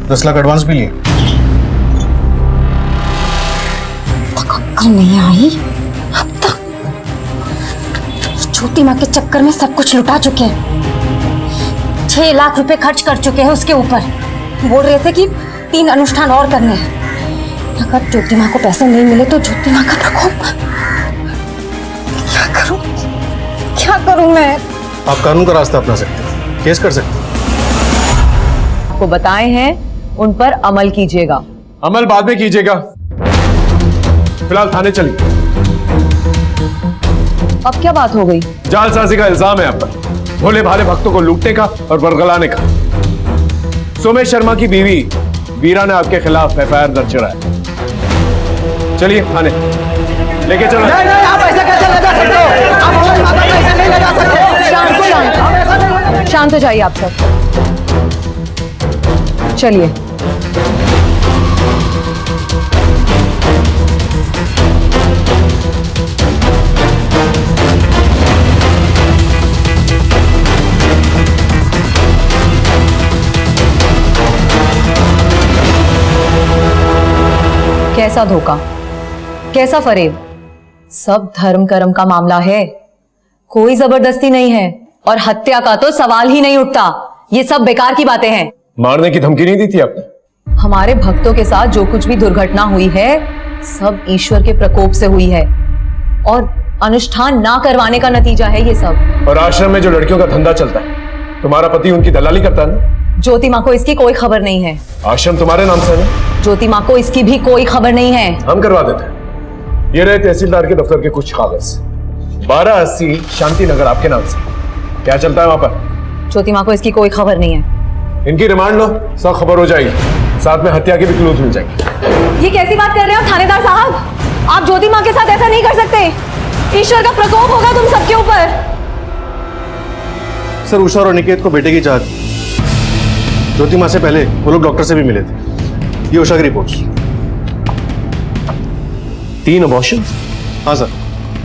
10 लाख एडवांस भी लिए। अक्ल नहीं आई अब तक। छोटी माँ के चक्कर में सब कुछ लुटा चुके हैं। 6 लाख रुपए खर्च कर चुके हैं उसके ऊपर। बोल रहे थे कि 3 अनुष्ठान और करने हैं। अगर ज्योति माँ को पैसे नहीं मिले तो ज्योति माँ का प्रकोप। क्या करूं मैं? आप कानून का रास्ता अपना सकते हैं, केस कर सकते हैं। आपको बताए हैं, उन पर अमल कीजिएगा। अमल बाद में कीजिएगा, फिलहाल थाने चलिए। अब क्या बात हो गई? जालसाजी का इल्जाम है आप पर, भोले भाले भक्तों को लूटने का और बरगलाने का। सोमेश शर्मा की बीवी वीरा ने आपके खिलाफ एफआईआर दर्ज कराया। चलिए थाने लेके चलो। नहीं, आप ऐसा कैसे ले जा सकते हो? आप हमारी माता को ऐसे नहीं ले जा सकते। शांत हो जाइए आप सब। चलिए। कैसा धोखा, कैसा फरेब, सब धर्म कर्म का मामला है। कोई जबरदस्ती नहीं है, और हत्या का तो सवाल ही नहीं उठता। ये सब बेकार की बातें हैं। मारने की धमकी नहीं दी थी आपने? हमारे भक्तों के साथ जो कुछ भी दुर्घटना हुई है, सब ईश्वर के प्रकोप से हुई है, और अनुष्ठान ना करवाने का नतीजा है ये सब। और आश्रम में जो लड़कियों का धंधा चलता है, तुम्हारा पति उनकी दलाली करता है ना? ज्योति माँ को इसकी कोई खबर नहीं है। आश्रम तुम्हारे नाम से है? ज्योति माँ को इसकी भी कोई खबर नहीं है। हम करवा देते हैं। ये रहे तहसीलदार के दफ्तर के कुछ कागज, 1280 शांति नगर आपके नाम से। क्या चलता है वहां पर? ज्योति माँ को इसकी कोई खबर नहीं है। इनकी रिमांड लो, सब खबर हो जाएगी, साथ में हत्या की भी क्लूज मिल जाएगी। ये कैसी बात कर रहे हो थानेदार साहब? आप ज्योति माँ के साथ ऐसा नहीं कर सकते। ईश्वर का प्रकोप होगा तुम सबके ऊपर। सर, उषा और अनिकेत को बेटे की चाहत। ज्योति माँ से पहले वो लोग डॉक्टर से भी मिले थे। ये उषा की रिपोर्ट्स। 3 अबॉर्शन? हाँ सर,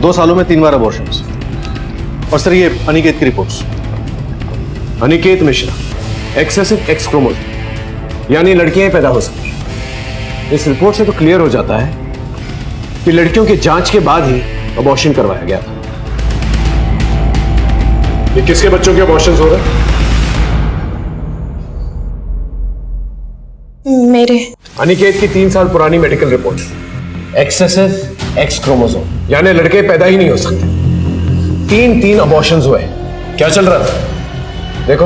2 सालों में 3 बार अबॉर्शंस। और सर ये अनिकेत की reports. Aniket Mishra, excessive x chromosome, यानी लड़कियां पैदा हो सकती। इस रिपोर्ट से तो क्लियर हो जाता है कि लड़कियों की जांच के बाद ही अबॉर्शन करवाया गया था। ये किसके बच्चों के अबॉर्शंस हो रहे हैं? मेरे। अनिकेत की 3 साल पुरानी medical report, excessive x chromosome, यानी लड़के पैदा ही नहीं हो सकते। 3 अबॉर्शंस हुए। क्या चल रहा था? देखो,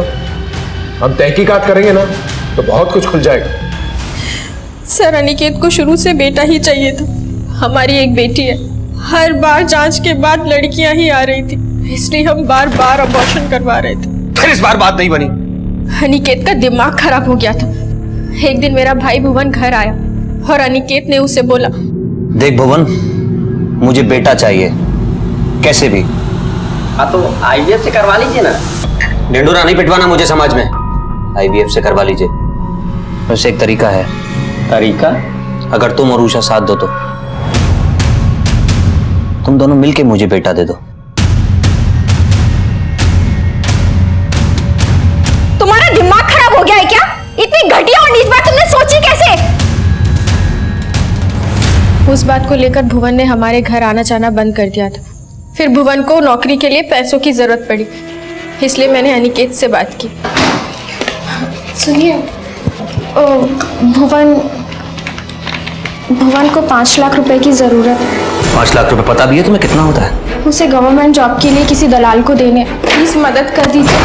हम तहकीकात करेंगे ना तो बहुत कुछ खुल जाएगा। सर, अनिकेत को शुरू से बेटा ही चाहिए था। हमारी एक बेटी है, हर बार जांच के बाद लड़कियां ही आ रही थी, इसलिए हम बार बार अबॉर्शन करवा रहे थे। फिर इस बार बात नहीं बनी। अनिकेत का दिमाग खराब हो गया था। एक दिन मेरा भाई भुवन घर आया और अनिकेत ने उसे बोला, देख भुवन, मुझे बेटा चाहिए कैसे भी। हाँ तो आईवीएफ से करवा लीजिए ना। ढिंडोरा नहीं पिटवाना मुझे समाज में, आईवीएफ से करवा लीजिए। वैसे एक तरीका है। तरीका? अगर तुम और उषा साथ दो तो तुम दोनों मिलके मुझे बेटा दे दो। तुम्हारा दिमाग खराब हो गया है क्या? इतनी घटिया और नीच बात तुमने सोची कैसे? उस बात को लेकर भुवन ने हमारे घर आना जाना बंद कर दिया था। फिर भुवन को नौकरी के लिए पैसों की जरूरत पड़ी, इसलिए मैंने अनिकेत से बात की। सुनिए, भुवन को 5 लाख रुपए की जरूरत है। 5 लाख रुपए पता भी है तुम्हें कितना होता है? उसे गवर्नमेंट जॉब के लिए किसी दलाल को देने, प्लीज मदद कर दीजिए।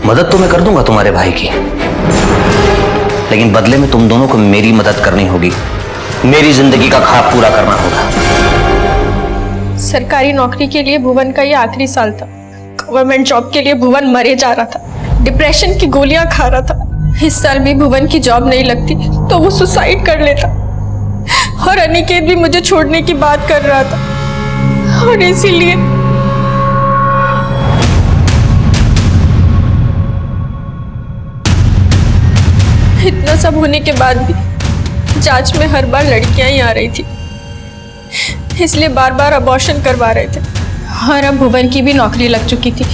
मदद तो मैं कर दूंगा तुम्हारे भाई की, लेकिन बदले में तुम दोनों को मेरी मदद करनी होगी। मेरी जिंदगी का ख्वाब पूरा करना होगा। सरकारी नौकरी के लिए भुवन का ये आखिरी साल था। गवर्नमेंट जॉब के लिए भुवन मरे जा रहा था, डिप्रेशन की गोलियां खा रहा था। इस साल भी भुवन की जॉब नहीं लगती तो वो सुसाइड कर लेता, और अनिकेत भी मुझे छोड़ने की बात कर रहा था। और इसीलिए इतना सब होने के बाद भी जांच में हर बार लड़कियां ही आ रही थी, इसलिए बार बार अबॉर्शन करवा रहे थे। और अब भुवन की भी नौकरी लग चुकी थी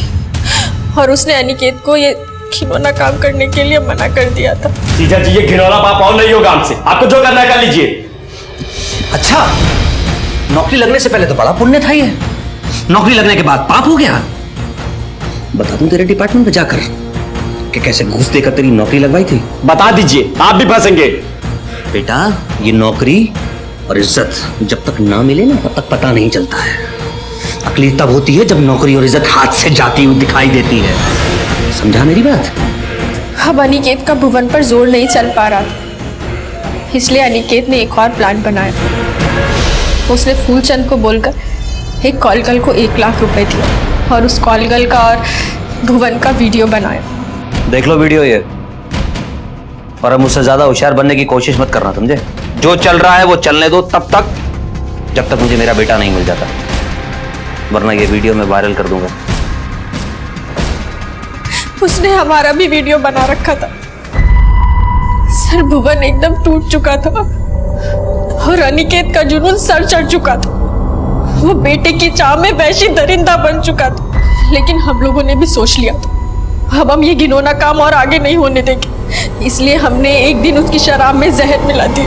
और उसने अनिकेत को ये घिनौना काम करने के लिए मना कर दिया था। जीजा जी, ये घिनौना पाप और नहीं होगा हमसे। आपको जो करना है कर लीजिए। अच्छा, नौकरी लगने से पहले तो बड़ा पुण्य था ये, नौकरी लगने के बाद पाप हो गया। बता दूं तेरे डिपार्टमेंट में जाकर कि कैसे घूस देकर तेरी नौकरी लगवाई थी? बता दीजिए, आप भी फंसेंगे। बेटा, ये नौकरी और इज्जत जब तक ना मिले ना तब तक पता नहीं चलता है। अकली तब होती है जब नौकरी और इज्जत हाथ से जाती हुई दिखाई देती है। समझा मेरी बात? अब अनिकेत का भुवन पर जोर नहीं चल पा रहा था, इसलिए अनिकेत ने एक और प्लान बनाया। उसने फूलचंद को बोलकर एक कॉल गर्ल को 1 लाख रुपए दिया और उस कॉल गर्ल का और भुवन का वीडियो बनाया। देख लो वीडियो ये, और अब मुझसे ज्यादा होशियार बनने की कोशिश मत करना, समझे? जो चल रहा है वो चलने दो तब तक, जब तक मुझे मेरा बेटा नहीं मिल जाता, वरना ये वीडियो मैं वायरल कर दूंगा। उसने हमारा भी वीडियो बना रखा था। सर, भुवन एकदम टूट चुका था और अनिकेत का जुनून सर चढ़ चुका था। वो बेटे की चाह में वैसी दरिंदा बन चुका था, लेकिन हम लोगों ने भी सोच लिया था अब हम ये घिनौना काम और आगे नहीं होने देंगे, इसलिए हमने एक दिन उसकी शराब में जहर मिला दी।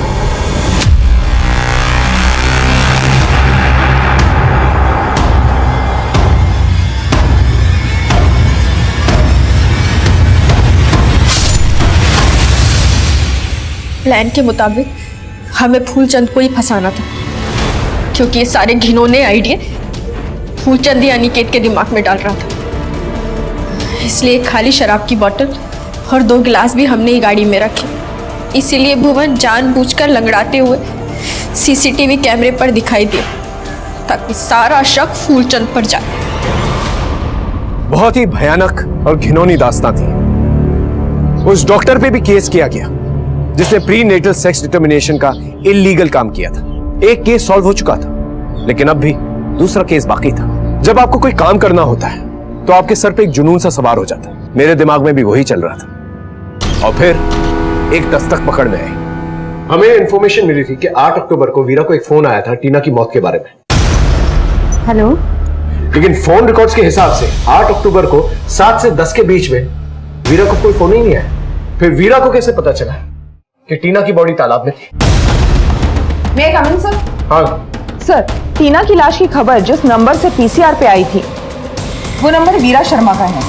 प्लान के मुताबिक हमें फूलचंद को ही फंसाना था, क्योंकि ये सारे घिनौने आइडिया फूलचंद ही अनिकेत के दिमाग में डाल रहा था। इसलिए एक खाली शराब की बोतल और 2 गिलास भी हमने ही गाड़ी में रखे। इसीलिए भुवन जानबूझकर लंगड़ाते हुए सीसीटीवी कैमरे पर दिखाई दिया, ताकि सारा शक फूलचंद पर जाए। बहुत ही भयानक और घिनौनी दास्तां थी। उस डॉक्टर पे भी केस किया गया जिसने प्री नेटल सेक्स डिटर्मिनेशन का इलीगल काम किया था। एक केस सॉल्व हो चुका था, लेकिन अब भी दूसरा केस बाकी था। जब आपको कोई काम करना होता है तो आपके सर पे एक जुनून सा सवार हो जाता है। मेरे दिमाग में भी वही चल रहा था, और फिर एक दस्तक पकड़ में आई। हमें इंफॉर्मेशन मिली थी कि 8 अक्टूबर को वीरा को एक फोन आया था टीना की मौत के बारे में। हेलो, लेकिन फोन रिकॉर्ड्स के हिसाब से 8 अक्टूबर को 7 से 10 के बीच में वीरा को कोई फोन ही नहीं आया। फिर वीरा को कैसे पता चला कि टीना की बॉडी तालाब में थी? मैं कमिंग सर? हाँ सर, टीना की लाश की खबर जिस नंबर से पीसीआर पे आई थी वो नंबर वीरा शर्मा का है।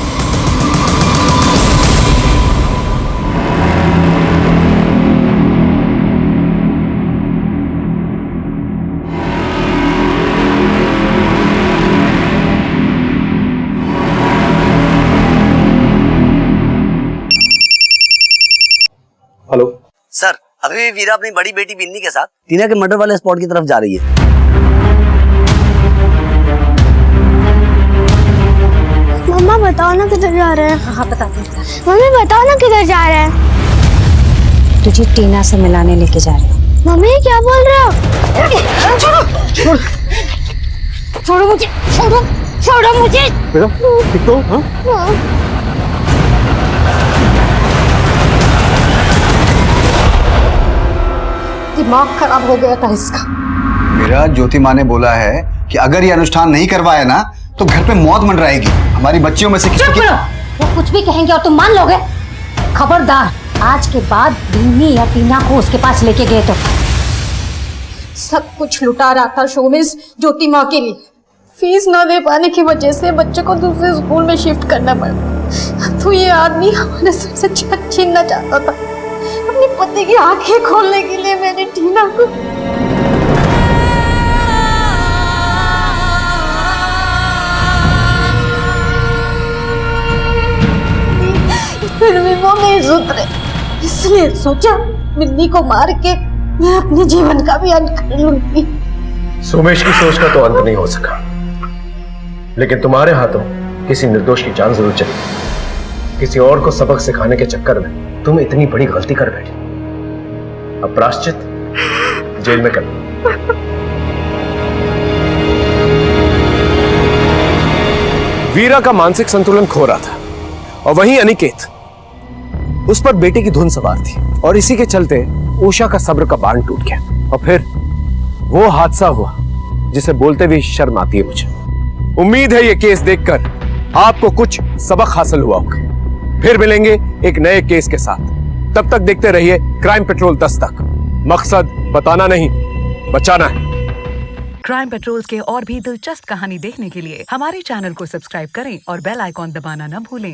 सर अभी भी वीरा अपनी बड़ी बेटी बिन्नी के साथ टीना के मर्डर वाले स्पॉट की तरफ जा रही है। मम्मा बताओ ना किधर जा रहे हैं। हाँ बताते हैं। मम्मी बताओ ना किधर जा रहे हैं। तुझे टीना से मिलाने लेके जा रही हूँ। मम्मी क्या बोल रहे हो? छोड़ो मुझे, छोड़ो मुझे। बेटा ठीक तो? हाँ? दिमाग खराब हो गया था इसका। मेरा ज्योति माँ ने बोला है कि अगर ये अनुष्ठान नहीं करवाया ना तो घर पे मौत मंडराएगी। हमारी बच्चियों में से किसी चुप करो। वो कुछ भी कहेंगे और तुम मान लोगे? खबरदार, आज के बाद बिन्नी या टीना को उसके पास लेके गए तो सब कुछ लुटा रहा था शोमिस ज्योति माँ के लिए। फीस न दे पाने की वजह से बच्चे को दूसरे स्कूल में शिफ्ट करना पड़ा। तो ये आदमी हमारे सर से छीनना चाहता था। अपने पति की आंखें खोलने के लिए मैंने टीना को फिर भी वो नहीं सुधरे, इसलिए सोचा बिन्नी को मार के मैं अपने जीवन का भी अंत कर लूंगी। सोमेश की सोच का तो अंत नहीं हो सका, लेकिन तुम्हारे हाथों किसी निर्दोष की जान जरूर चली। किसी और को सबक सिखाने के चक्कर में तुम इतनी बड़ी गलती कर बैठे। अब प्रायश्चित जेल में कर। वीरा का मानसिक संतुलन खो रहा था और वहीं अनिकेत, उस पर बेटे की धुन सवार थी और इसी के चलते उषा का सब्र का बांध टूट गया और फिर वो हादसा हुआ जिसे बोलते हुए शर्म आती है मुझे। उम्मीद है ये केस देखकर आपको कुछ सबक हासिल हुआ होगा। फिर मिलेंगे एक नए केस के साथ। तब तक देखते रहिए क्राइम पेट्रोल 10 तक। मकसद बताना नहीं, बचाना है। क्राइम पेट्रोल के और भी दिलचस्प कहानी देखने के लिए हमारे चैनल को सब्सक्राइब करें और बेल आइकॉन दबाना न भूलें।